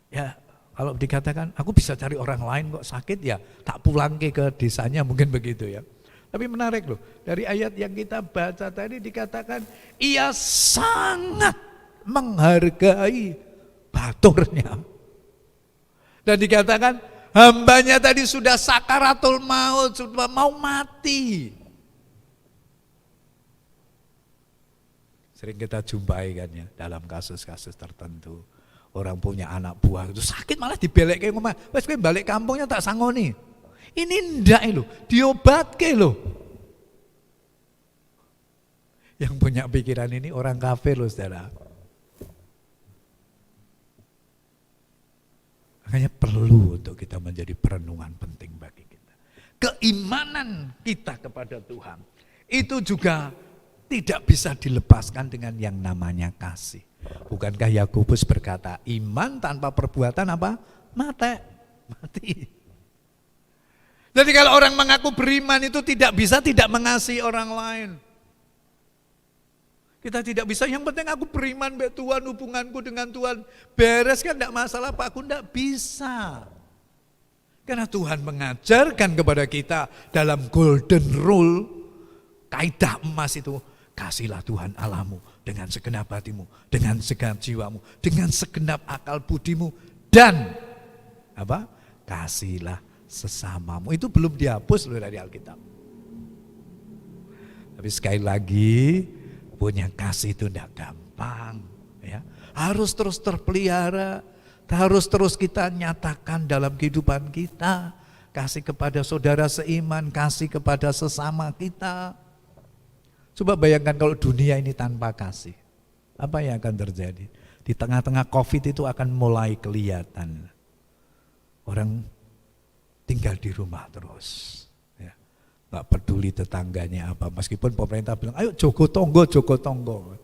Ya, kalau dikatakan aku bisa cari orang lain kok sakit ya tak pulang ke desanya, mungkin begitu ya. Tapi menarik loh, dari ayat yang kita baca tadi dikatakan ia sangat menghargai baturnya. Dan dikatakan hambanya tadi sudah sakaratul maut, sudah mau mati. Sering kita jumpai kan ya dalam kasus-kasus tertentu. Orang punya anak buah itu sakit malah dibelek ke rumah. Wes kowe balik kampungnya tak sangoni. Ini ndak lho, diobatke lho. Yang punya pikiran ini orang kafir loh saudara. Makanya perlu untuk kita menjadi perenungan penting bagi kita. Keimanan kita kepada Tuhan itu juga tidak bisa dilepaskan dengan yang namanya kasih. Bukankah Yakobus berkata, iman tanpa perbuatan apa? Mati. Jadi kalau orang mengaku beriman itu tidak bisa tidak mengasihi orang lain. Kita tidak bisa, yang penting aku beriman mbak Tuhan, hubunganku dengan Tuhan beres kan, tidak masalah Pak, aku tidak bisa. Karena Tuhan mengajarkan kepada kita dalam golden rule, kaidah emas itu, kasihlah Tuhan Allahmu dengan segenap hatimu, dengan segenap jiwamu, dengan segenap akal budimu, dan apa? Kasihlah sesamamu. Itu belum dihapus loh dari Alkitab. Tapi sekali lagi, punya kasih itu tidak gampang. Ya. Harus terus terpelihara, harus terus kita nyatakan dalam kehidupan kita. Kasih kepada saudara seiman, kasih kepada sesama kita. Coba bayangkan kalau dunia ini tanpa kasih. Apa yang akan terjadi? Di tengah-tengah COVID itu akan mulai kelihatan. Orang tinggal di rumah terus. Ya. Nggak peduli tetangganya apa. Meskipun pemerintah bilang, ayo Joko Tonggo, Joko Tonggo.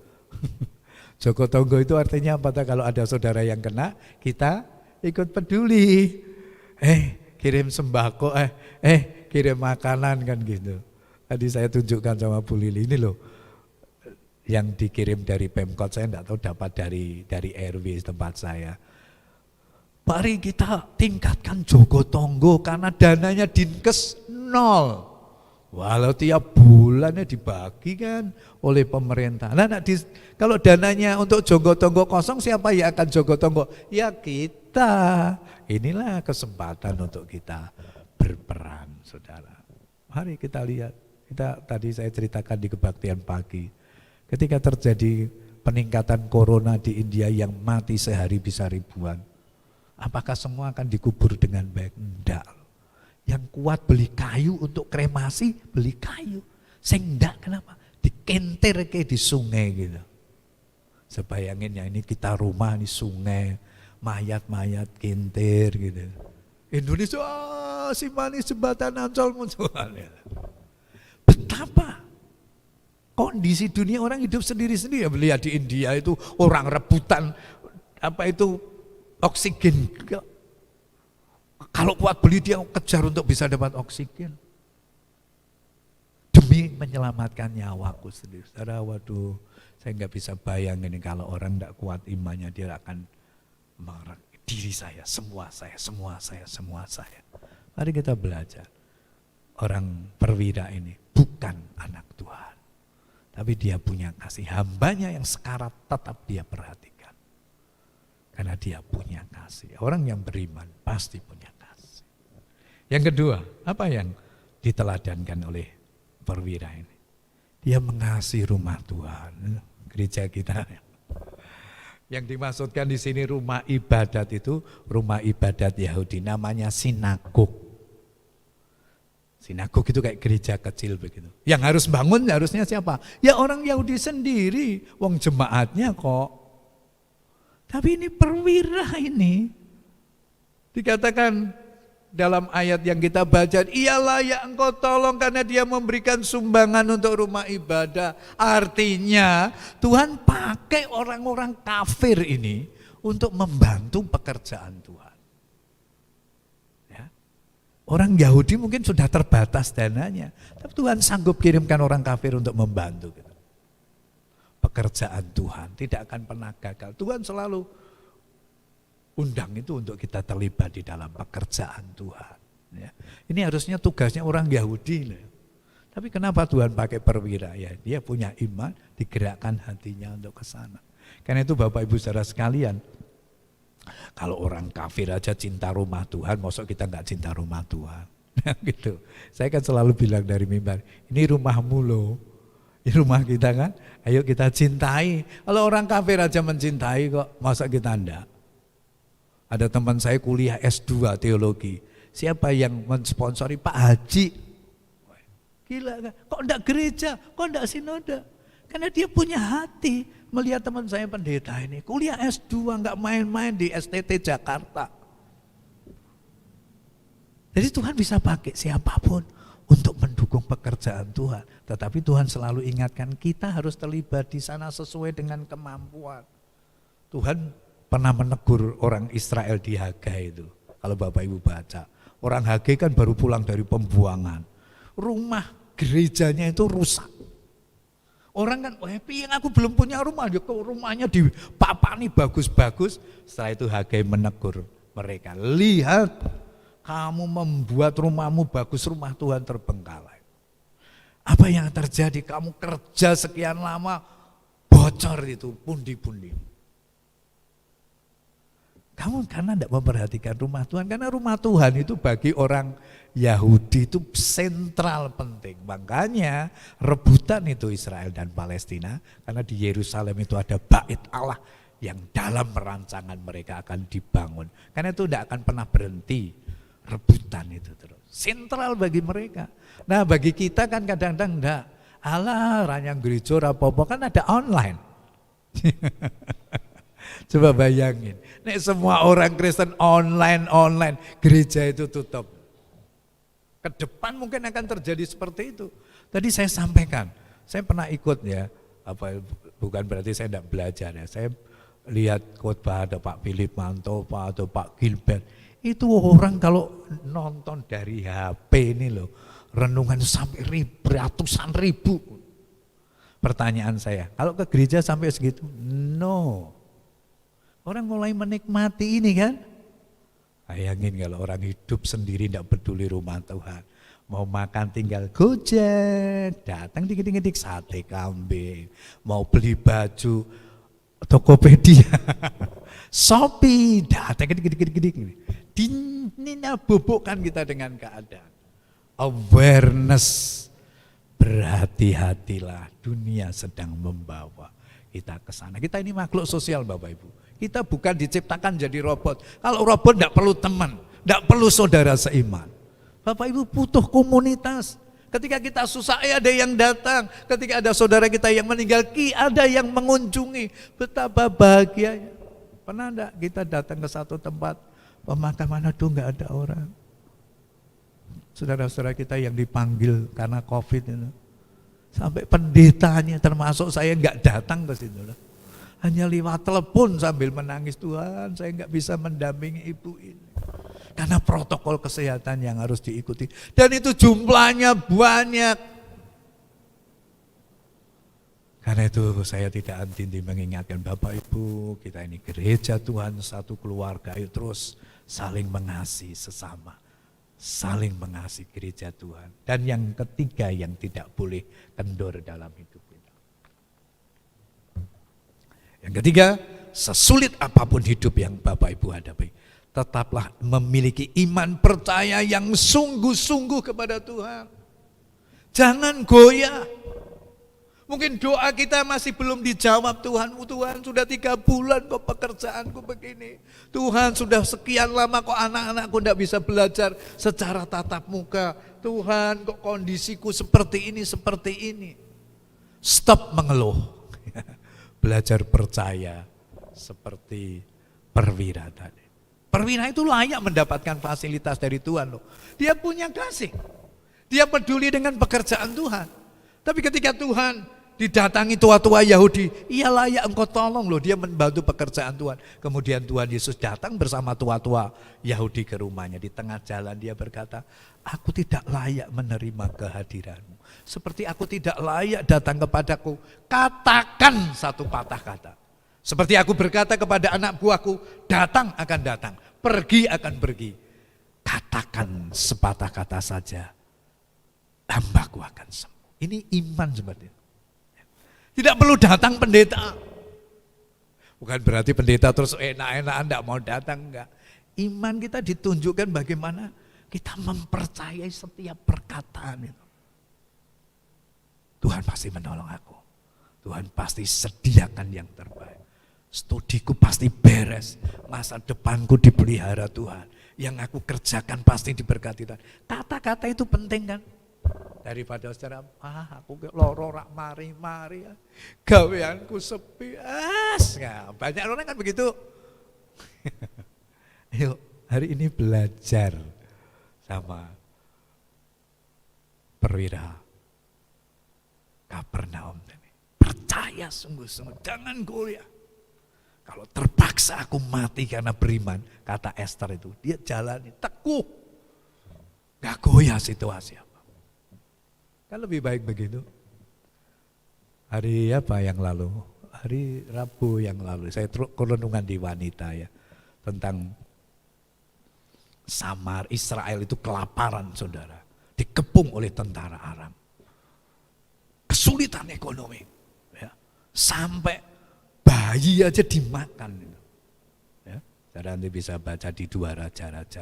Joko Tonggo itu artinya apa? Kalau ada saudara yang kena, kita ikut peduli. Kirim sembako, kirim makanan kan gitu. Tadi saya tunjukkan sama Bu Lili, ini loh yang dikirim dari Pemkot, saya enggak tahu dapat dari RW tempat saya. Mari kita tingkatkan Joko Tonggo karena dananya Dinkes 0. Walau tiap bulannya dibagi kan oleh pemerintah. Nah, kalau dananya untuk Joko Tonggo kosong, siapa yang akan Joko Tonggo? Ya kita. Inilah kesempatan untuk kita berperan, saudara. Mari kita lihat. Tadi saya ceritakan di kebaktian pagi. Ketika terjadi peningkatan corona di India yang mati sehari bisa ribuan. Apakah semua akan dikubur dengan baik? Enggak. Yang kuat beli kayu untuk kremasi, beli kayu. Sing enggak kenapa? Dikentir kayak di sungai gitu. Sebayangin ya, ini kita rumah di sungai, mayat-mayat kentir gitu. Indonesia, si manis jembatan Ancol muncul. Betapa kondisi dunia orang hidup sendiri-sendiri. Melihat di India itu orang rebutan oksigen. Kalau kuat beli dia kejar untuk bisa dapat oksigen. Demi menyelamatkan nyawaku sendiri. Saudara, waduh, saya nggak bisa bayangin kalau orang nggak kuat imannya, dia akan marah. Diri saya, semua saya. Mari kita belajar. Orang perwira ini bukan anak Tuhan, tapi dia punya kasih. Hambanya yang sekarat tetap dia perhatikan, karena dia punya kasih. Orang yang beriman pasti punya kasih. Yang kedua, apa yang diteladankan oleh perwira ini? Dia mengasihi rumah Tuhan, gereja kita. Yang dimaksudkan di sini rumah ibadat itu rumah ibadat Yahudi, namanya sinagog. Sinagog itu kayak gereja kecil begitu. Yang harus bangun harusnya siapa? Ya orang Yahudi sendiri, wong jemaatnya kok. Tapi ini perwira ini. Dikatakan dalam ayat yang kita baca, ialah yang engkau tolong karena dia memberikan sumbangan untuk rumah ibadah. Artinya Tuhan pakai orang-orang kafir ini untuk membantu pekerjaan Tuhan. Orang Yahudi mungkin sudah terbatas dananya, tapi Tuhan sanggup kirimkan orang kafir untuk membantu. Pekerjaan Tuhan tidak akan pernah gagal. Tuhan selalu undang itu untuk kita terlibat di dalam pekerjaan Tuhan. Ini harusnya tugasnya orang Yahudi. Tapi kenapa Tuhan pakai perwira? Ya, dia punya iman, digerakkan hatinya untuk ke sana. Karena itu Bapak Ibu saudara sekalian, kalau orang kafir aja cinta rumah Tuhan, maksud kita nggak cinta rumah Tuhan? Gitu. Saya kan selalu bilang dari mimbar, ini rumahmu loh, ini rumah kita kan, ayo kita cintai. Kalau orang kafir aja mencintai kok, masa kita enggak? Ada teman saya kuliah S2 teologi, siapa yang mensponsori? Pak Haji. Gila kan? Kok enggak gereja? Kok enggak sinode? Karena dia punya hati. Melihat teman saya pendeta ini, kuliah S2 enggak main-main di STT Jakarta. Jadi Tuhan bisa pakai siapapun untuk mendukung pekerjaan Tuhan. Tetapi Tuhan selalu ingatkan kita harus terlibat di sana sesuai dengan kemampuan. Tuhan pernah menegur orang Israel di Hagai itu. Kalau Bapak Ibu baca, orang Hagai kan baru pulang dari pembuangan. Rumah gerejanya itu rusak. Orang kan, happy yang aku belum punya rumah, rumahnya dipapani bagus-bagus. Setelah itu Hagai menegur mereka, lihat kamu membuat rumahmu bagus, rumah Tuhan terbengkalai. Apa yang terjadi? Kamu kerja sekian lama, bocor itu pundi-pundi. Kamu karena tidak memperhatikan rumah Tuhan, karena rumah Tuhan itu bagi orang Yahudi itu sentral penting. Makanya rebutan itu Israel dan Palestina, karena di Yerusalem itu ada bait Allah yang dalam perancangan mereka akan dibangun. Karena itu tidak akan pernah berhenti, rebutan itu terus. Sentral bagi mereka. Nah bagi kita kan kadang-kadang enggak. Alah ranyang gereja apa-apa kan ada online. Coba bayangin, nek semua orang Kristen online, gereja itu tutup. Ke depan mungkin akan terjadi seperti itu. Tadi saya sampaikan, saya pernah ikut ya, bukan berarti saya tidak belajar ya. Saya lihat khotbah ada Pak Philip Mantopa atau Pak Gilbert. Itu orang kalau nonton dari HP ini loh, renungan sampai ratusan ribu. Pertanyaan saya, kalau ke gereja sampai segitu? No. Orang mulai menikmati ini kan. Bayangin kalau orang hidup sendiri tidak peduli rumah Tuhan. Mau makan tinggal Gojek, datang dikit-dikit sate kambing. Mau beli baju, Tokopedia, Shopee, datang dikit-dikit. Dinabubukkan kita dengan keadaan. Awareness, berhati-hatilah, dunia sedang membawa kita ke sana. Kita ini makhluk sosial Bapak Ibu. Kita bukan diciptakan jadi robot. Kalau robot tidak perlu teman, tidak perlu saudara seiman. Bapak Ibu butuh komunitas. Ketika kita susah ada yang datang. Ketika ada saudara kita yang meninggal, ada yang mengunjungi. Betapa bahagianya. Pernah enggak kita datang ke satu tempat pemakaman, aduh enggak ada orang. Saudara-saudara kita yang dipanggil karena COVID itu. Sampai pendetanya termasuk saya enggak datang ke situ. Hanya lewat telepon sambil menangis, Tuhan saya enggak bisa mendampingi ibu ini. Karena protokol kesehatan yang harus diikuti. Dan itu jumlahnya banyak. Karena itu saya tidak henti mengingatkan Bapak Ibu, kita ini gereja Tuhan, satu keluarga, ayo terus saling mengasihi sesama. Saling mengasihi gereja Tuhan. Dan yang ketiga yang tidak boleh kendor dalam hidup kita. Yang ketiga, sesulit apapun hidup yang Bapak Ibu hadapi, tetaplah memiliki iman percaya yang sungguh-sungguh kepada Tuhan. Jangan goyah. Mungkin doa kita masih belum dijawab, Tuhan sudah 3 bulan kok pekerjaanku begini. Tuhan sudah sekian lama kok anak-anakku tidak bisa belajar secara tatap muka. Tuhan kok kondisiku seperti ini. Stop mengeluh. Belajar percaya seperti perwira tadi. Perwira itu layak mendapatkan fasilitas dari Tuhan loh. Dia punya kasih. Dia peduli dengan pekerjaan Tuhan. Tapi ketika Tuhan didatangi tua-tua Yahudi, ia layak engkau tolong loh, dia membantu pekerjaan Tuhan. Kemudian Tuhan Yesus datang bersama tua-tua Yahudi ke rumahnya. Di tengah jalan dia berkata, aku tidak layak menerima kehadiranmu. Seperti aku tidak layak datang kepadaku, katakan satu patah kata. Seperti aku berkata kepada anak buahku, datang akan datang, pergi akan pergi. Katakan sepatah kata saja, hambaku akan sembuh. Ini iman seperti itu. Tidak perlu datang pendeta. Bukan berarti pendeta terus enak-enakan tidak mau datang, enggak. Iman kita ditunjukkan bagaimana kita mempercayai setiap perkataan itu. Tuhan pasti menolong aku. Tuhan pasti sediakan yang terbaik. Studiku pasti beres. Masa depanku dipelihara Tuhan. Yang aku kerjakan pasti diberkati Tuhan. Kata-kata itu penting kan? Daripada secara aku loro rak mari ya. Gaweanku sepi. Banyak orang kan begitu. Yuk, hari ini belajar sama perwira Kapernaum ini. Percaya sungguh-sungguh, jangan goyah. Kalau terpaksa aku mati karena beriman, kata Esther itu, dia jalani teguh. Gak goyah situasi apa. Kan lebih baik begitu. Hari apa yang lalu? Hari Rabu yang lalu, saya renungan di Wanita ya. Tentang Samar, Israel itu kelaparan saudara. Dikepung oleh tentara Aram. Kesulitan ekonomi. Ya. Sampai bayi aja dimakan. Ya. Saudara nanti bisa baca di 2 Raja-Raja.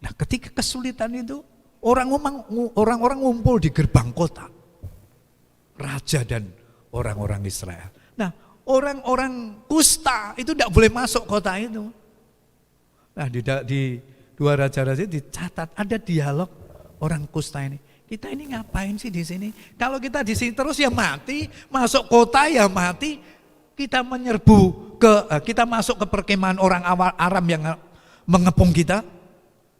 Nah ketika kesulitan itu, orang-orang ngumpul di gerbang kota. Raja dan orang-orang Israel. Nah orang-orang kusta itu tidak boleh masuk kota itu. Nah di 2 Raja-Raja dicatat ada dialog orang kusta ini. Kita ini ngapain sih di sini? Kalau kita di sini terus ya mati, masuk kota ya mati. Kita kita masuk ke perkemahan orang Aram yang mengepung kita.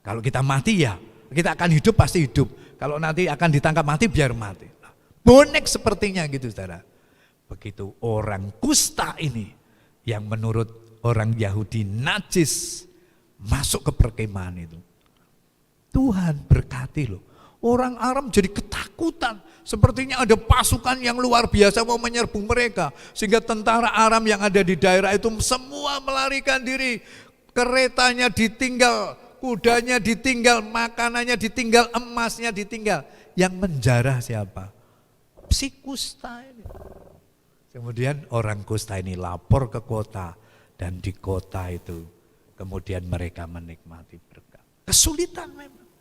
Kalau kita mati ya, kita akan hidup pasti hidup. Kalau nanti akan ditangkap mati biar mati. Bonek sepertinya gitu saudara. Begitu orang kusta ini yang menurut orang Yahudi najis masuk ke perkemahan itu. Tuhan berkati loh. Orang Aram jadi ketakutan. Sepertinya ada pasukan yang luar biasa mau menyerbu mereka. Sehingga tentara Aram yang ada di daerah itu semua melarikan diri. Keretanya ditinggal, kudanya ditinggal, makanannya ditinggal, emasnya ditinggal. Yang menjarah siapa? Si kusta ini. Kemudian orang kusta ini lapor ke kota. Dan di kota itu kemudian mereka menikmati berkat. Kesulitan memang.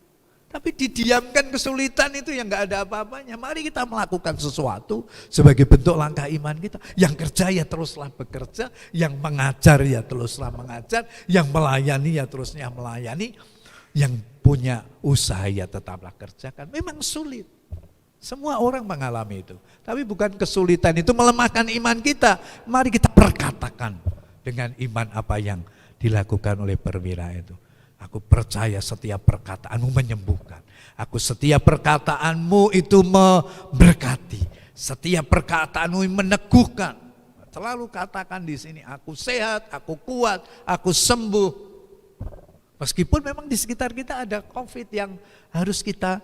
Tapi didiamkan kesulitan itu yang gak ada apa-apanya. Mari kita melakukan sesuatu sebagai bentuk langkah iman kita. Yang kerja ya teruslah bekerja, yang mengajar ya teruslah mengajar, yang melayani ya terusnya melayani, yang punya usaha ya tetaplah kerjakan. Memang sulit. Semua orang mengalami itu. Tapi bukan kesulitan itu melemahkan iman kita. Mari kita perkatakan dengan iman apa yang dilakukan oleh perwira itu. Aku percaya setiap perkataanmu menyembuhkan. Setiap perkataanmu itu memberkati. Setiap perkataanmu meneguhkan. Selalu katakan di sini, aku sehat, aku kuat, aku sembuh. Meskipun memang di sekitar kita ada COVID yang harus kita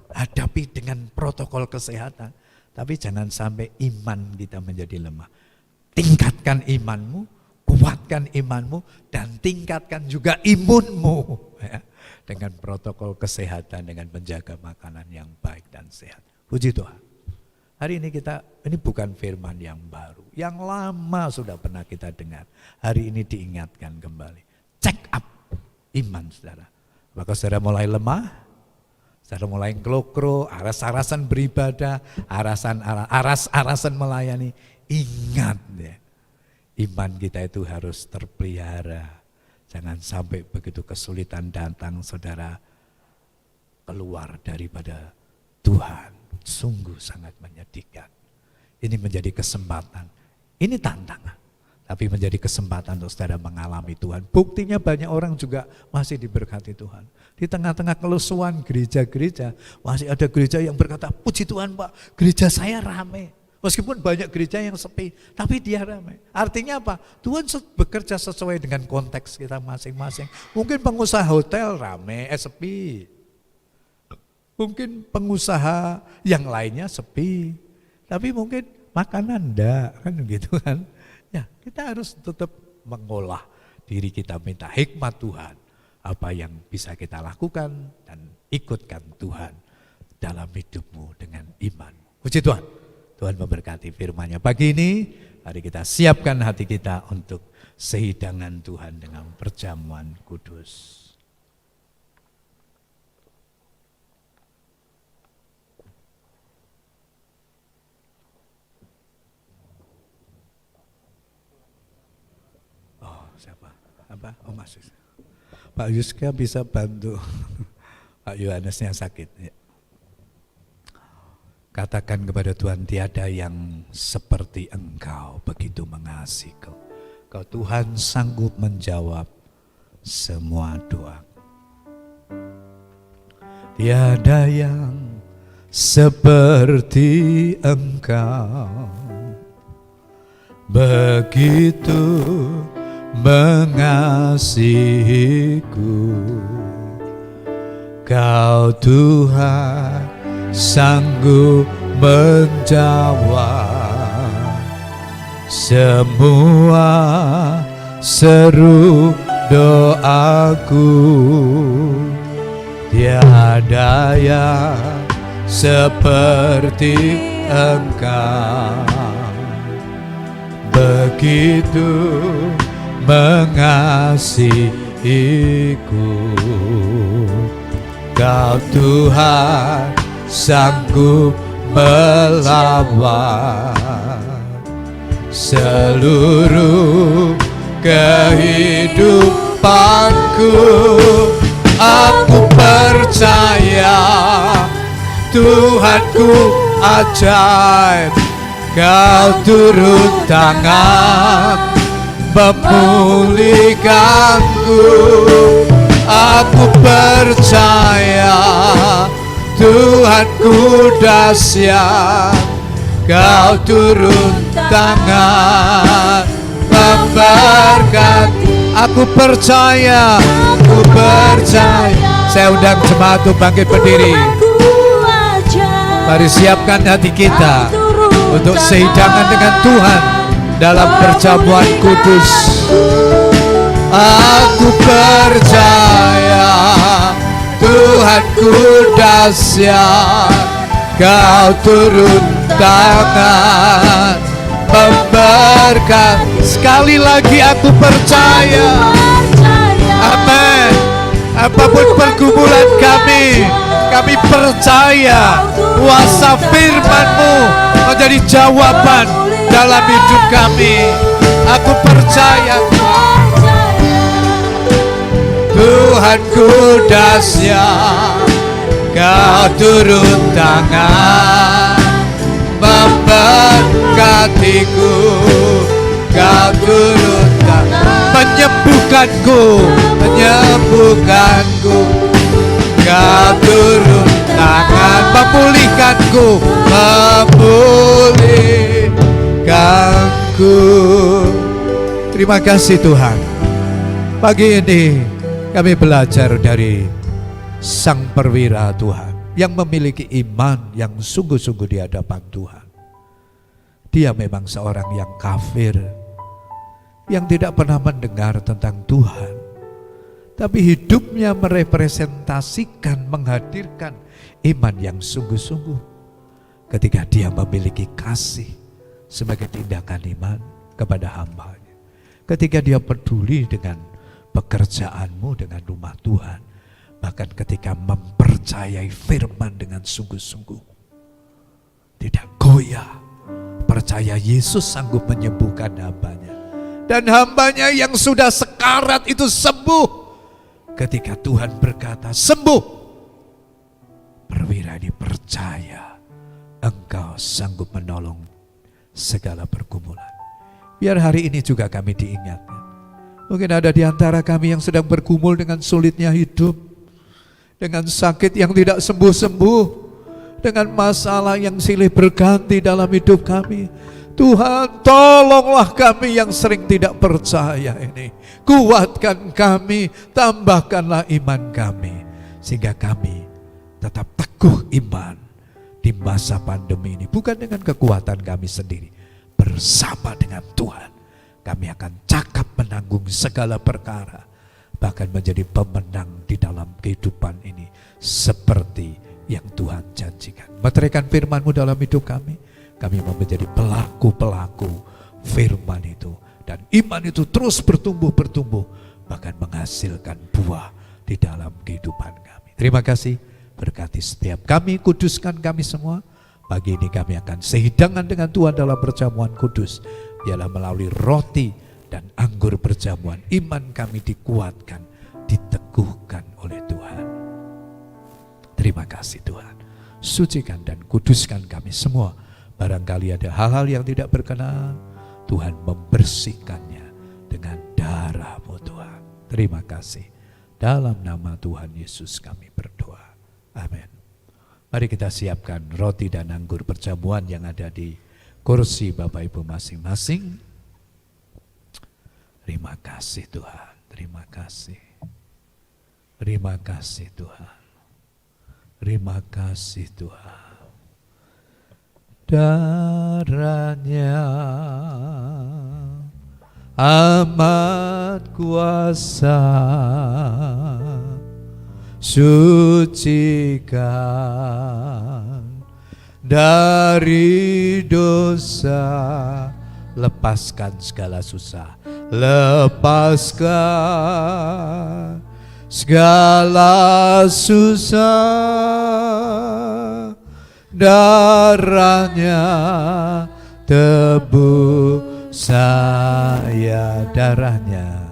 hadapi dengan protokol kesehatan. Tapi jangan sampai iman kita menjadi lemah. Tingkatkan imanmu. Kuatkan imanmu dan tingkatkan juga imunmu ya, dengan protokol kesehatan, dengan menjaga makanan yang baik dan sehat. Puji Tuhan. Hari ini ini bukan firman yang baru, yang lama sudah pernah kita dengar. Hari ini diingatkan kembali. Check up iman saudara. Apakah saudara mulai lemah? Saudara mulai ngelokro, aras-arasan beribadah, aras-arasan melayani. Ingat ya. Iman kita itu harus terpelihara. Jangan sampai begitu kesulitan datang saudara keluar daripada Tuhan. Sungguh sangat menyedihkan. Ini menjadi kesempatan. Ini tantangan. Tapi menjadi kesempatan untuk saudara mengalami Tuhan. Buktinya banyak orang juga masih diberkati Tuhan. Di tengah-tengah kelusuan gereja-gereja. Masih ada gereja yang berkata, puji Tuhan Pak, gereja saya rame. Meskipun banyak gereja yang sepi, tapi dia ramai. Artinya apa? Tuhan bekerja sesuai dengan konteks kita masing-masing. Mungkin pengusaha hotel ramai, sepi. Mungkin pengusaha yang lainnya sepi. Tapi mungkin makanan enggak, kan gitu kan. Ya, kita harus tetap mengolah diri kita, minta hikmat Tuhan. Apa yang bisa kita lakukan dan ikutkan Tuhan dalam hidupmu dengan iman. Puji Tuhan. Tuhan memberkati firman-Nya. Pagi ini, mari kita siapkan hati kita untuk sehidangan Tuhan dengan perjamuan kudus. Oh, siapa? Apa? Oh, Mas. Pak Yuska bisa bantu Pak Yohanesnya sakit. Ya. Katakan kepada Tuhan, tiada yang seperti Engkau begitu mengasihi Kau. Kau Tuhan sanggup menjawab semua doa. Tiada yang seperti Engkau begitu mengasihiku. Kau Tuhan sanggup menjawab semua seru doaku. Tiada yang seperti Engkau begitu mengasihiku. Kau Tuhan sanggup melawan seluruh kehidupanku. Aku percaya Tuhanku ajaib, Kau turun tangan memulihkanku. Aku percaya Tuhanku dahsyat, Kau turun tangan memberkati. Aku percaya, aku percaya. Saya undang jemaat untuk bangkit berdiri. Mari siapkan hati kita untuk sehidangan dengan Tuhan dalam perjamuan kudus. Aku percaya Tuhanku dahsyat, Kau turun tangan memberkati. Sekali lagi aku percaya. Amin. Apapun pergumulan kami percaya kuasa firman-Mu menjadi jawaban dalam hidup kami. Aku percaya Tuhanku dahsyat, Kau turun tangan memberkatiku. Kau turun tangan menyembuhkanku. Kau turun tangan memulihkanku. Terima kasih Tuhan. Pagi ini kami belajar dari Sang Perwira Tuhan yang memiliki iman yang sungguh-sungguh di hadapan Tuhan. Dia memang seorang yang kafir, yang tidak pernah mendengar tentang Tuhan, tapi hidupnya merepresentasikan, menghadirkan iman yang sungguh-sungguh ketika dia memiliki kasih sebagai tindakan iman kepada hamba-Nya. Ketika dia peduli dengan pekerjaanmu, dengan rumah Tuhan, bahkan ketika mempercayai firman dengan sungguh-sungguh, tidak goyah, percaya Yesus sanggup menyembuhkan hamba-Nya. Dan hamba-Nya yang sudah sekarat itu sembuh. Ketika Tuhan berkata sembuh, perwira ini percaya Engkau sanggup menolong segala pergumulan. Biar hari ini juga kami diingatkan. Mungkin ada di antara kami yang sedang bergumul dengan sulitnya hidup, dengan sakit yang tidak sembuh-sembuh, dengan masalah yang silih berganti dalam hidup kami. Tuhan, tolonglah kami yang sering tidak percaya ini. Kuatkan kami, tambahkanlah iman kami, sehingga kami tetap teguh iman di masa pandemi ini. Bukan dengan kekuatan kami sendiri, bersama dengan Tuhan kami akan cakap menanggung segala perkara, bahkan menjadi pemenang di dalam kehidupan ini, seperti yang Tuhan janjikan. Meteraikan firman-Mu dalam hidup kami mau menjadi pelaku-pelaku firman itu, dan iman itu terus bertumbuh, bahkan menghasilkan buah di dalam kehidupan kami. Terima kasih, berkati setiap kami, kuduskan kami semua. Pagi ini kami akan sehidangan dengan Tuhan dalam perjamuan kudus. Biarlah melalui roti dan anggur perjamuan, iman kami dikuatkan, diteguhkan oleh Tuhan. Terima kasih Tuhan. Sucikan dan kuduskan kami semua. Barangkali ada hal-hal yang tidak berkenan, Tuhan membersihkannya dengan darah-Mu Tuhan. Terima kasih. Dalam nama Tuhan Yesus kami berdoa. Amin. Mari kita siapkan roti dan anggur perjamuan yang ada di kursi Bapak Ibu masing-masing. Terima kasih Tuhan. Terima kasih. Terima kasih Tuhan. Terima kasih Tuhan. Darah-Nya amat kuasa, sucikan dari dosa, lepaskan segala susah, lepaskan segala susah. Darah-Nya tebus saya, darah-Nya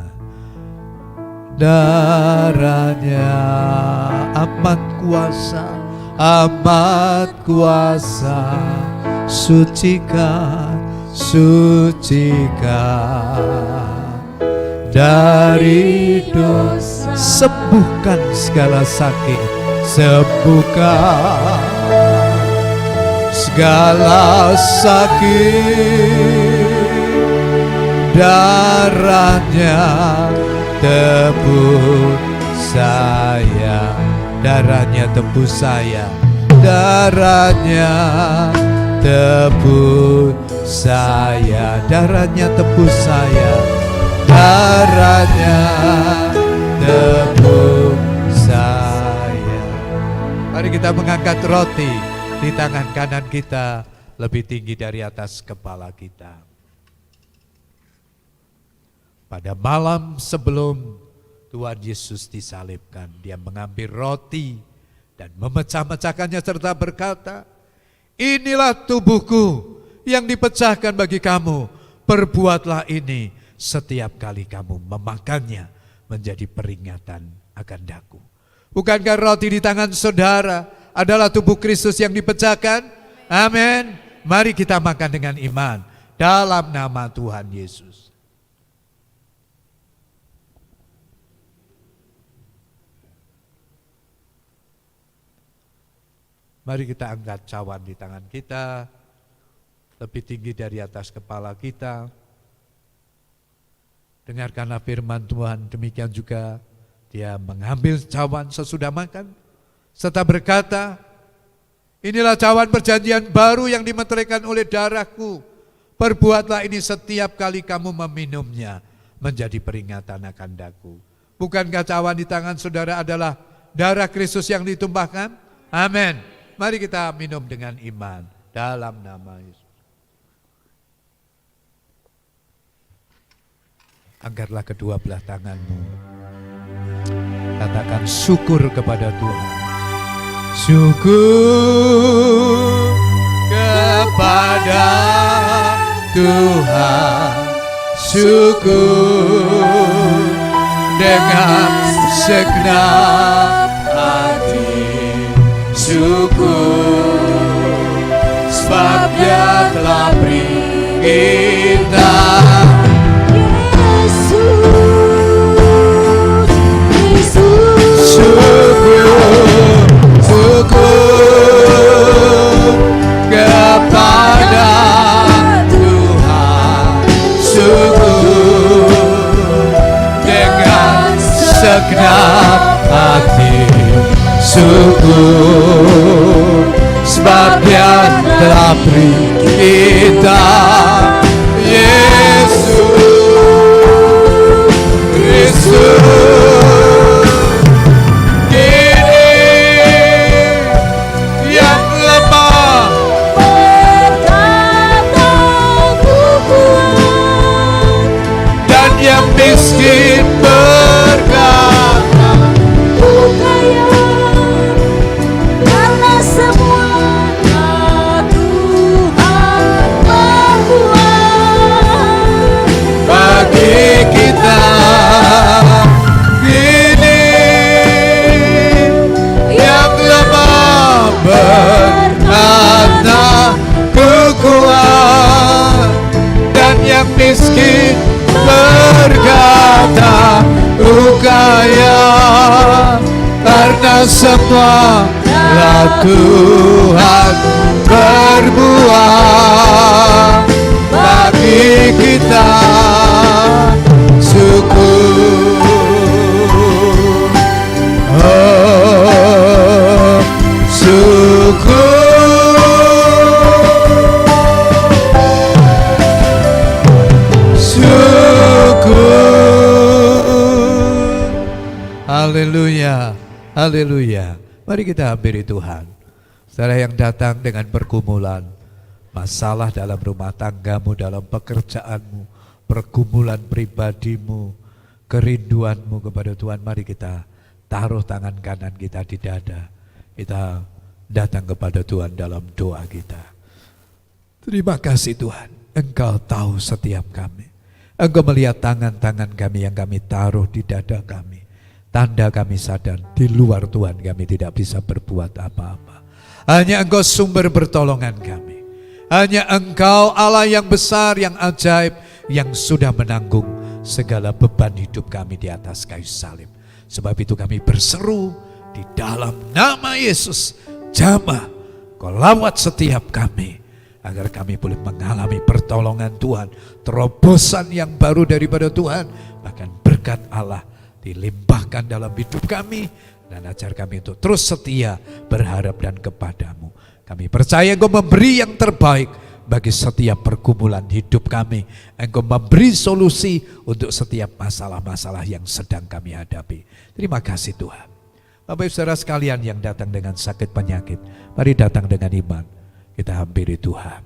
amat kuasa, amat kuasa, sucikan, sucikan dari dosa, sembuhkan segala sakit, sembuhkan segala sakit. Darahnya tebus saya, darahnya tebus saya, darahnya tebus saya, darahnya tebus saya, darahnya tebus saya. Mari kita mengangkat roti di tangan kanan kita lebih tinggi dari atas kepala kita. Pada malam sebelum Tuhan Yesus disalibkan, Dia mengambil roti dan memecah-mecahkannya serta berkata, inilah tubuhku yang dipecahkan bagi kamu, perbuatlah ini setiap kali kamu memakannya menjadi peringatan akan daku. Bukankah roti di tangan saudara adalah tubuh Kristus yang dipecahkan? Amin. Mari kita makan dengan iman dalam nama Tuhan Yesus. Mari kita angkat cawan di tangan kita, lebih tinggi dari atas kepala kita. Dengarkanlah firman Tuhan, demikian juga Dia mengambil cawan sesudah makan, serta berkata, inilah cawan perjanjian baru yang dimeteraikan oleh darahku. Perbuatlah ini setiap kali kamu meminumnya, menjadi peringatan akan daku. Bukankah cawan di tangan saudara adalah darah Kristus yang ditumpahkan? Amin. Mari kita minum dengan iman dalam nama Yesus. Angkatlah kedua belah tanganmu. Katakan syukur kepada Tuhan. Syukur kepada Tuhan. Syukur dengan segenap hati. Syukur sebab Dia telah beri kita syukur, syukur kepada Tuhan. Syukur dengan segenap hati. Syukur sebab Dia telah beri kita Yesus Kristus. Kini yang lemah berkata ku kuat, dan yang miskin berkata ku kaya. Karena semuanya Tuhan berbuat bagi kita. Kini yang lemah berkata ku kuat, dan yang miskin berkata ku kaya. Karena semua telah Tuhan berbuat bagi kita. Syukur, oh syukur, syukur. Haleluya, haleluya. Mari kita hampiri Tuhan. Saudara yang datang dengan pergumulan, masalah dalam rumah tanggamu, dalam pekerjaanmu, pergumulan pribadimu, kerinduanmu kepada Tuhan, mari kita taruh tangan kanan kita di dada. Kita datang kepada Tuhan dalam doa kita. Terima kasih Tuhan, Engkau tahu setiap kami. Engkau melihat tangan-tangan kami yang kami taruh di dada kami. Tanda kami sadar di luar Tuhan kami tidak bisa berbuat apa-apa. Hanya Engkau sumber pertolongan kami. Hanya Engkau Allah yang besar, yang ajaib, yang sudah menanggung segala beban hidup kami di atas kayu salib. Sebab itu kami berseru di dalam nama Yesus, jamah Kau lawat setiap kami, agar kami boleh mengalami pertolongan Tuhan, terobosan yang baru daripada Tuhan, bahkan berkat Allah dilimpahkan dalam hidup kami, dan ajar kami untuk terus setia berharap dan kepadamu. Kami percaya Engkau memberi yang terbaik bagi setiap pergumulan hidup kami. Engkau memberi solusi untuk setiap masalah-masalah yang sedang kami hadapi. Terima kasih Tuhan. Bapak Ibu Saudara sekalian yang datang dengan sakit penyakit, mari datang dengan iman. Kita hampiri Tuhan.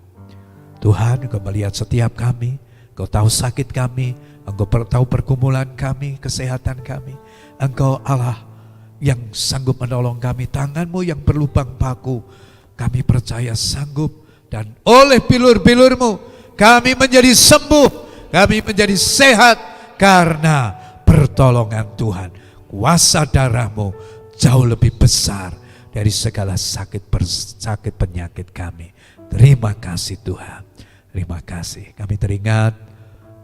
Tuhan, Engkau melihat setiap kami, Engkau tahu sakit kami, Engkau tahu pergumulan kami, kesehatan kami. Engkau Allah yang sanggup menolong kami, tangan-Mu yang berlubang paku, kami percaya sanggup, dan oleh bilur-bilur-Mu kami menjadi sembuh, kami menjadi sehat karena pertolongan Tuhan. Kuasa darah-Mu jauh lebih besar dari segala sakit penyakit kami. Terima kasih Tuhan. Terima kasih. Kami teringat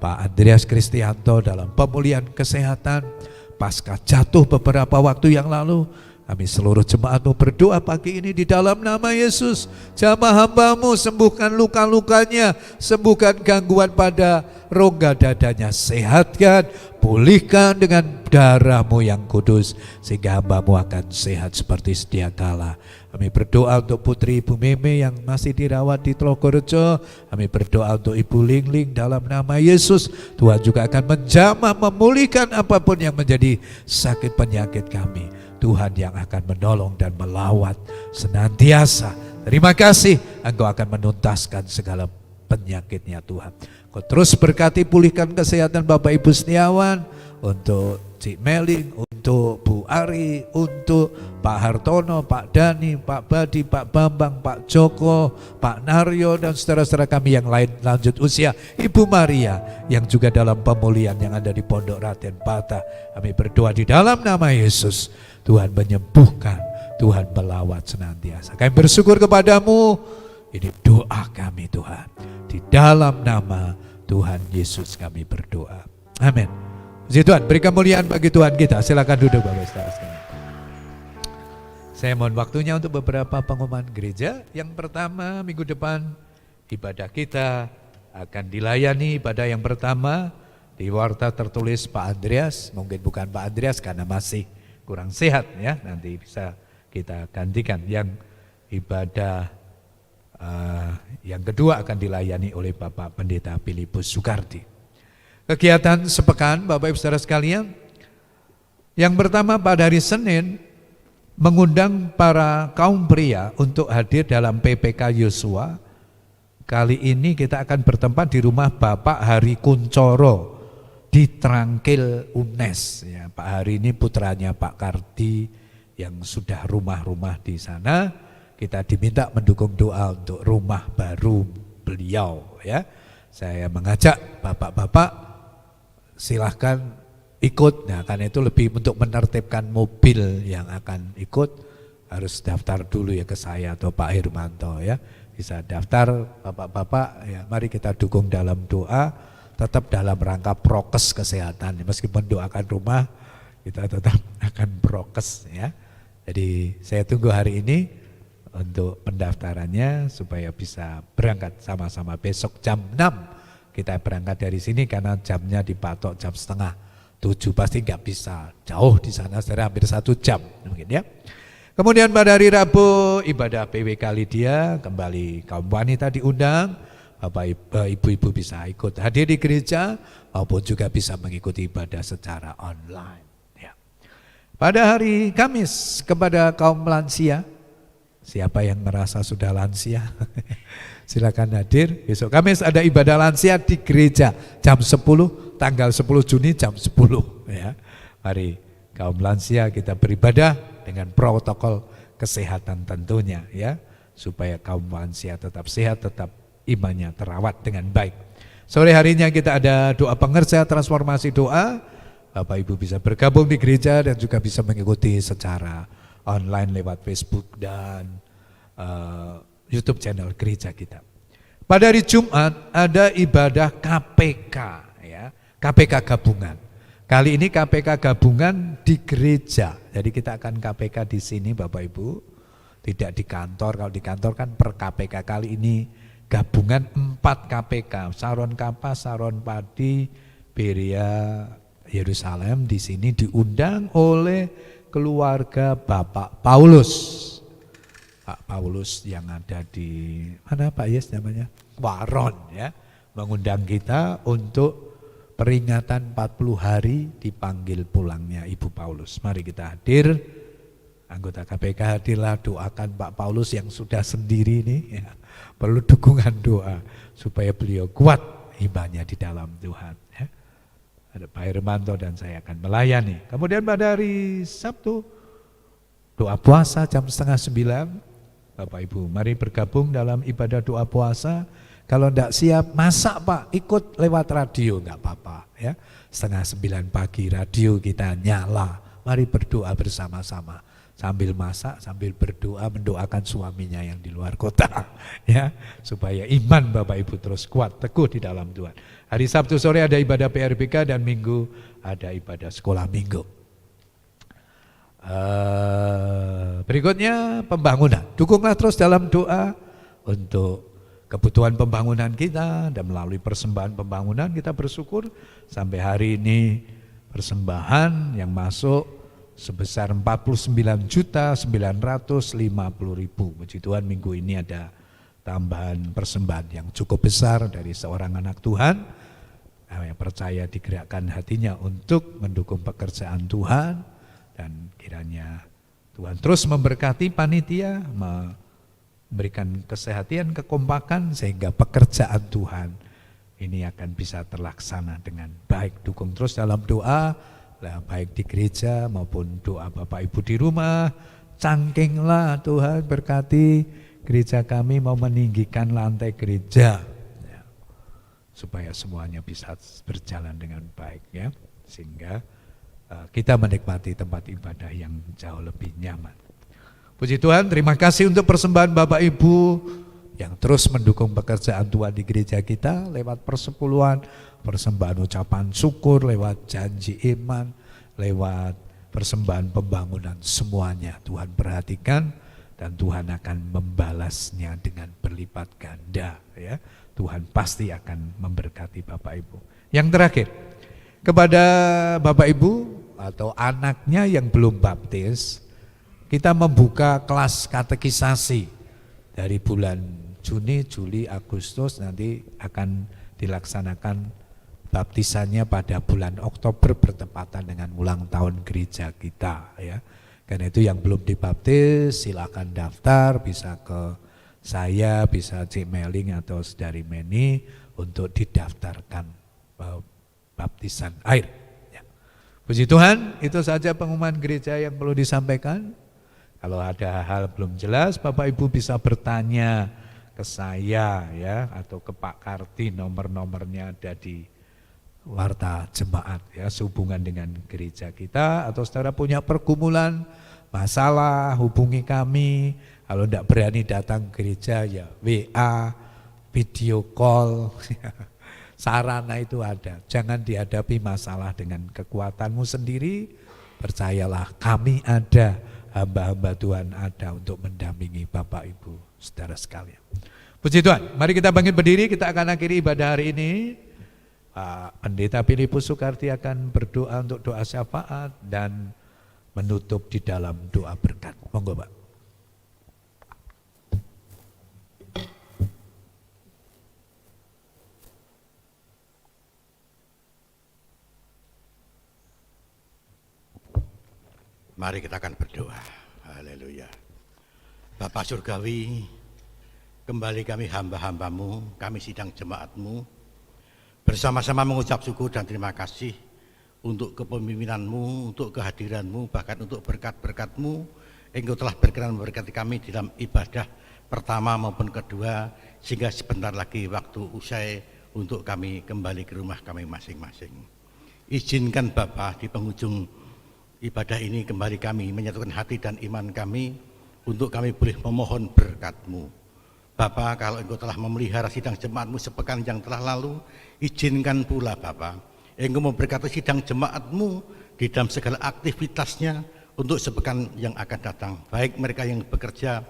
Pak Andreas Kristianto dalam pemulihan kesehatan pasca jatuh beberapa waktu yang lalu. Kami seluruh jemaat-Mu berdoa pagi ini di dalam nama Yesus. Jamah hamba-Mu, sembuhkan luka-lukanya, sembuhkan gangguan pada rongga dadanya, sehatkan, pulihkan dengan darah-Mu yang kudus, sehingga hamba-Mu akan sehat seperti sedia kala. Kami berdoa untuk Putri Ibu Meme yang masih dirawat di Tlogorejo. Kami berdoa untuk Ibu Lingling dalam nama Yesus. Tuhan juga akan menjamah, memulihkan apapun yang menjadi sakit penyakit kami. Tuhan yang akan menolong dan melawat senantiasa. Terima kasih, Engkau akan menuntaskan segala penyakitnya Tuhan. Kau terus berkati, pulihkan kesehatan Bapak Ibu Setiawan, untuk Cik Meling, untuk Bu Ari, untuk Pak Hartono, Pak Dani, Pak Badi, Pak Bambang, Pak Joko, Pak Naryo, dan saudara-saudara kami yang lain lanjut usia. Ibu Maria yang juga dalam pemulihan yang ada di Pondok Raden Patah. Kami berdoa di dalam nama Yesus, Tuhan menyembuhkan, Tuhan melawat senantiasa. Kami bersyukur kepadamu, ini doa kami Tuhan. Di dalam nama Tuhan Yesus kami berdoa. Amin. Puji Tuhan, beri kemuliaan bagi Tuhan kita. Silakan duduk Bapak Saudara sekalian. Saya mohon waktunya untuk beberapa pengumuman gereja. Yang pertama, minggu depan ibadah kita akan dilayani. Ibadah yang pertama di warta tertulis Pak Andreas. Mungkin bukan Pak Andreas karena masih kurang sehat ya, nanti bisa kita gantikan. Yang ibadah yang kedua akan dilayani oleh Bapak Pendeta Filipus Sukardi. Kegiatan sepekan Bapak Ibu Saudara sekalian, yang pertama pada hari Senin mengundang para kaum pria untuk hadir dalam PPK Yosua. Kali ini kita akan bertempat di rumah Bapak Hari Kuncoro di Trangkil UNES ya. Pak Hari ini putranya Pak Kardi yang sudah rumah-rumah di sana. Kita diminta mendukung doa untuk rumah baru beliau ya. Saya mengajak bapak-bapak silahkan ikut. Nah, karena itu lebih untuk menertibkan mobil yang akan ikut harus daftar dulu ya ke saya atau Pak Hermanto ya. Bisa daftar bapak-bapak ya. Mari kita dukung dalam doa, tetap dalam rangka prokes kesehatan. Meskipun doakan rumah, kita tetap akan prokes ya. Jadi saya tunggu hari ini untuk pendaftarannya supaya bisa berangkat sama-sama besok jam 6. Kita berangkat dari sini karena jamnya dipatok jam 6:30. Pasti nggak bisa jauh di sana, saudara, hampir 1 jam mungkin ya. Kemudian pada hari Rabu ibadah PWK Lydia, kembali kaum wanita diundang. Bapak ibu-ibu bisa ikut hadir di gereja maupun juga bisa mengikuti ibadah secara online ya. Pada hari Kamis kepada kaum lansia, siapa yang merasa sudah lansia silakan hadir. Besok Kamis ada ibadah lansia di gereja jam 10, tanggal 10 Juni jam 10 ya. Mari kaum lansia kita beribadah dengan protokol kesehatan tentunya ya, supaya kaum lansia tetap sehat, tetap imannya terawat dengan baik. Sore harinya kita ada doa pengerja transformasi doa. Bapak Ibu bisa bergabung di gereja dan juga bisa mengikuti secara online lewat Facebook dan YouTube channel gereja kita. Pada hari Jumat ada ibadah KPK, ya, KPK gabungan. Kali ini KPK gabungan di gereja. Jadi kita akan KPK di sini Bapak Ibu, tidak di kantor. Kalau di kantor kan per KPK, kali ini gabungan 4 KPK, Saron Kapas, Saron Padi, Berea, Yerusalem. Di sini diundang oleh keluarga Bapak Paulus. Pak Paulus yang ada di mana Pak Yes namanya? Waron, ya. Mengundang kita untuk peringatan 40 hari dipanggil pulangnya Ibu Paulus. Mari kita hadir. Anggota KPK hadirlah, doakan Pak Paulus yang sudah sendiri ini, ya. Perlu dukungan doa supaya beliau kuat imannya di dalam Tuhan, ya. Ada Pak Hermanto dan saya akan melayani. Kemudian pada hari Sabtu doa puasa jam 8:30. Bapak Ibu, mari bergabung dalam ibadah doa puasa. Kalau tidak siap, masak Pak, ikut lewat radio, enggak apa-apa, ya. 8:30 pagi radio kita nyala. Mari berdoa bersama-sama. Sambil masak, sambil berdoa, mendoakan suaminya yang di luar kota, ya, supaya iman Bapak Ibu terus kuat, teguh di dalam Tuhan. Hari Sabtu sore ada ibadah PRBK dan Minggu ada ibadah sekolah Minggu. Berikutnya pembangunan. Dukunglah terus dalam doa untuk kebutuhan pembangunan kita, dan melalui persembahan pembangunan kita bersyukur sampai hari ini persembahan yang masuk sebesar 49.950.000. Puji Tuhan, minggu ini ada tambahan persembahan yang cukup besar dari seorang anak Tuhan yang percaya digerakkan hatinya untuk mendukung pekerjaan Tuhan. Dan kiranya Tuhan terus memberkati panitia, memberikan kesehatan, kekompakan, sehingga pekerjaan Tuhan ini akan bisa terlaksana dengan baik. Dukung terus dalam doa, baik di gereja maupun doa Bapak Ibu di rumah. Cangkinglah Tuhan berkati gereja kami, mau meninggikan lantai gereja, ya, supaya semuanya bisa berjalan dengan baik, ya, sehingga kita menikmati tempat ibadah yang jauh lebih nyaman. Puji Tuhan, terima kasih untuk persembahan Bapak Ibu yang terus mendukung pekerjaan Tuhan di gereja kita lewat persepuluhan, persembahan ucapan syukur, lewat janji iman, lewat persembahan pembangunan, semuanya Tuhan perhatikan dan Tuhan akan membalasnya dengan berlipat ganda, ya. Tuhan pasti akan memberkati Bapak Ibu. Yang terakhir, kepada Bapak Ibu atau anaknya yang belum baptis, kita membuka kelas katekisasi dari bulan Juni, Juli, Agustus, nanti akan dilaksanakan baptisannya pada bulan Oktober bertepatan dengan ulang tahun gereja kita, ya. Karena itu yang belum dibaptis silakan daftar, bisa ke saya, bisa Cik Meling atau Saudari Meni untuk didaftarkan baptisan air, ya. Puji Tuhan, itu saja pengumuman gereja yang perlu disampaikan. Kalau ada hal belum jelas, Bapak Ibu bisa bertanya ke saya, ya, atau ke Pak Karti, nomor-nomornya ada di warta jemaat, ya, sehubungan dengan gereja kita. Atau saudara punya pergumulan, masalah, hubungi kami. Kalau tidak berani datang ke gereja, ya WA, video call. Sarana itu ada. Jangan dihadapi masalah dengan kekuatanmu sendiri. Percayalah, kami ada, hamba-hamba Tuhan ada untuk mendampingi Bapak Ibu saudara sekalian. Puji Tuhan, mari kita bangkit berdiri, kita akan akhiri ibadah hari ini. Pak Pendeta Filipus Sukarti akan berdoa untuk doa syafaat dan menutup di dalam doa berkat. Monggo Pak. Mari kita akan berdoa. Haleluya. Bapak Surgawi, kembali kami hamba-hambamu, kami sidang jemaatmu, bersama-sama mengucap syukur dan terima kasih untuk kepemimpinanmu, untuk kehadiranmu, bahkan untuk berkat-berkatmu. Engkau telah berkenan memberkati kami dalam ibadah pertama maupun kedua, sehingga sebentar lagi waktu usai untuk kami kembali ke rumah kami masing-masing. Izinkan Bapa di penghujung ibadah ini kembali kami menyatukan hati dan iman kami untuk kami boleh memohon berkat-Mu. Bapa, kalau Engkau telah memelihara sidang jemaat-Mu sepekan yang telah lalu, izinkan pula Bapa, Engkau memberkati sidang jemaat-Mu di dalam segala aktivitasnya untuk sepekan yang akan datang. Baik mereka yang bekerja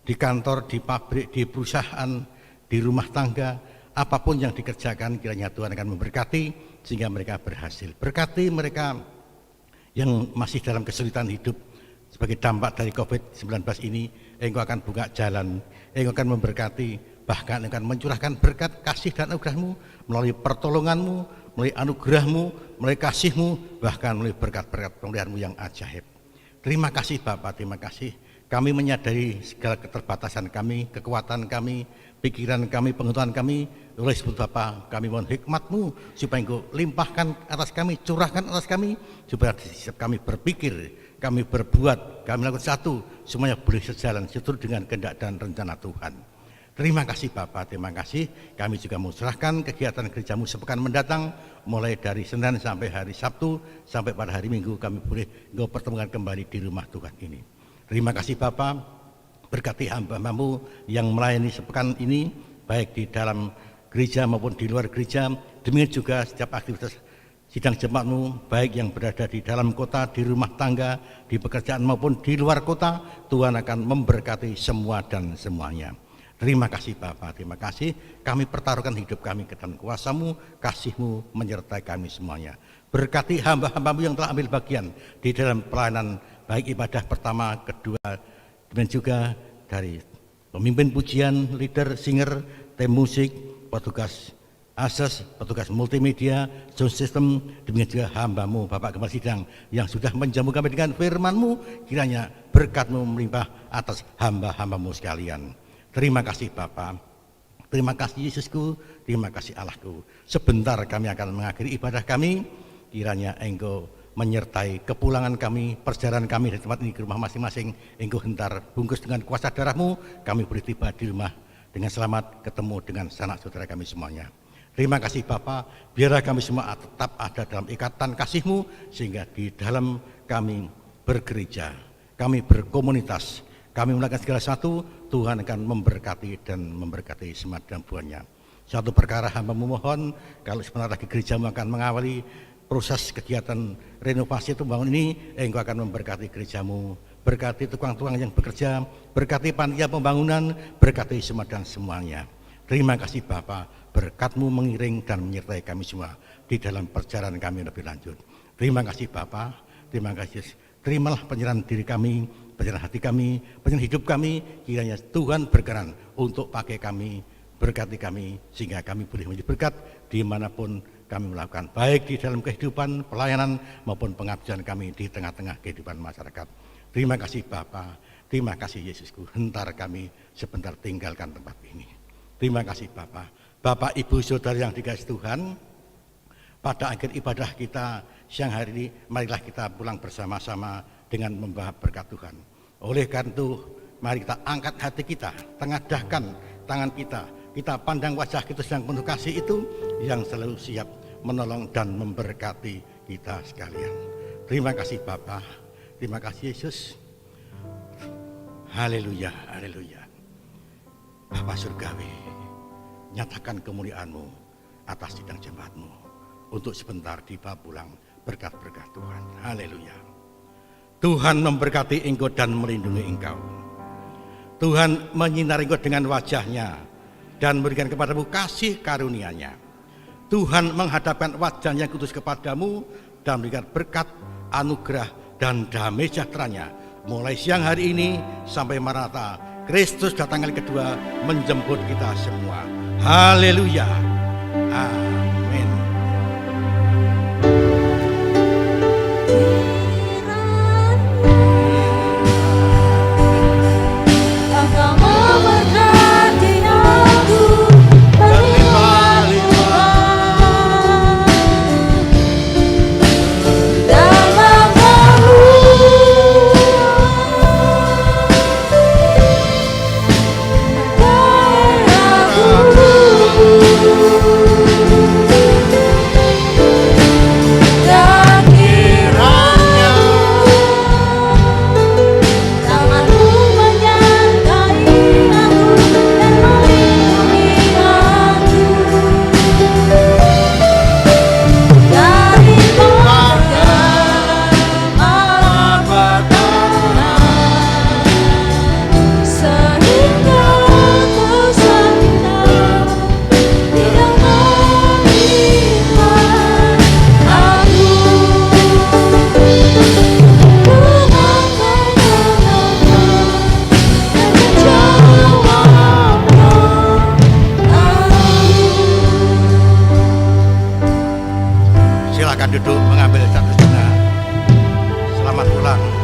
di kantor, di pabrik, di perusahaan, di rumah tangga, apapun yang dikerjakan, kiranya Tuhan akan memberkati sehingga mereka berhasil. Berkati mereka yang masih dalam kesulitan hidup sebagai dampak dari COVID-19 ini. Engkau akan buka jalan, Engkau akan memberkati, bahkan akan mencurahkan berkat, kasih dan anugerah-Mu melalui pertolongan-Mu, melalui anugerah-Mu, melalui kasih-Mu, bahkan melalui berkat-berkat pemeliharaan-Mu yang ajaib. Terima kasih Bapa, terima kasih. Kami menyadari segala keterbatasan kami, kekuatan kami, pikiran kami, pengetahuan kami. Oleh sebab Bapa, kami mohon hikmat-Mu supaya Engkau limpahkan atas kami, curahkan atas kami, supaya kami berpikir, kami berbuat, kami melakukan satu, semuanya boleh sejalan seturut dengan kehendak dan rencana Tuhan. Terima kasih Bapa, terima kasih. Kami juga mengusahakan kegiatan gereja-Mu sepekan mendatang, mulai dari Senin sampai hari Sabtu, sampai pada hari Minggu kami boleh Engkau pertemukan kembali di rumah Tuhan ini. Terima kasih Bapa, berkati hamba-Mu yang melayani sepekan ini, baik di dalam gereja maupun di luar gereja. Demikian juga setiap aktivitas sidang jemaat-Mu, baik yang berada di dalam kota, di rumah tangga, di pekerjaan maupun di luar kota. Tuhan akan memberkati semua dan semuanya. Terima kasih Bapa, terima kasih. Kami pertaruhkan hidup kami ke dalam kuasa-Mu, kasih-Mu menyertai kami semuanya. Berkati hamba-hamba-Mu yang telah ambil bagian di dalam pelayanan, baik ibadah pertama, kedua, dan juga dari pemimpin pujian, leader, singer, tim musik, petugas ASES, petugas multimedia, sound system, demikian juga hamba-Mu, Bapak Gembala Sidang, yang sudah menjamu kami dengan firman-Mu, kiranya berkat-Mu melimpah atas hamba-hamba-Mu sekalian. Terima kasih Bapa, terima kasih Yesusku, terima kasih Allahku. Sebentar kami akan mengakhiri ibadah kami, kiranya Engkau menyertai kepulangan kami, perjalanan kami dari tempat ini ke rumah masing-masing. Engkau hentar bungkus dengan kuasa darah-Mu, kami boleh tiba di rumah dengan selamat, ketemu dengan sanak saudara kami semuanya. Terima kasih Bapa, biarlah kami semua tetap ada dalam ikatan kasih-Mu, sehingga di dalam kami bergereja, kami berkomunitas, kami melakukan segala sesuatu, Tuhan akan memberkati dan memberkati semat dan buahnya. Satu perkara hamba memohon, kalau sebentar lagi gereja-Mu akan mengawali proses kegiatan renovasi itu bangun ini, Engkau akan memberkati gereja-Mu, berkati tukang-tukang yang bekerja, berkati panitia pembangunan, berkati semat dan semuanya. Terima kasih Bapa, berkat-Mu mengiring dan menyertai kami semua di dalam perjalanan kami lebih lanjut. Terima kasih Bapa, terima kasih. Terimalah penyerahan diri kami, penyerahan hati kami, penyerahan hidup kami, kiranya Tuhan berkenan untuk pakai kami, berkati kami, sehingga kami boleh menjadi berkat dimanapun kami melakukan, baik di dalam kehidupan, pelayanan, maupun pengabdian kami di tengah-tengah kehidupan masyarakat. Terima kasih Bapa, terima kasih Yesusku, hentar kami sebentar tinggalkan tempat ini. Terima kasih Bapa. Bapak, Ibu, Saudara yang dikasihi Tuhan, pada akhir ibadah kita siang hari ini, marilah kita pulang bersama-sama dengan membawa berkat Tuhan. Oleh karena itu, mari kita angkat hati kita, tengadahkan tangan kita pandang wajah kita yang penuh kasih itu, yang selalu siap menolong dan memberkati kita sekalian. Terima kasih Bapa, terima kasih Yesus. Haleluya, haleluya. Bapa surgawi, nyatakan kemuliaan-Mu atas sidang jemaat-Mu untuk sebentar dibawa pulang berkat-berkat Tuhan. Haleluya. Tuhan memberkati engkau dan melindungi engkau. Tuhan menyinari engkau dengan wajah-Nya dan memberikan kepadamu kasih karunia-Nya. Tuhan menghadapkan wajah-Nya yang kudus kepadamu dan memberikan berkat, anugerah, dan damai sejahtera-Nya mulai siang hari ini sampai Maranatha, Kristus datang kali kedua menjemput kita semua. Haleluya. Amin. Engkau memberkati aku berlimpah-limpah dalam aku. Silakan duduk mengambil satu setengah. Selamat ulang.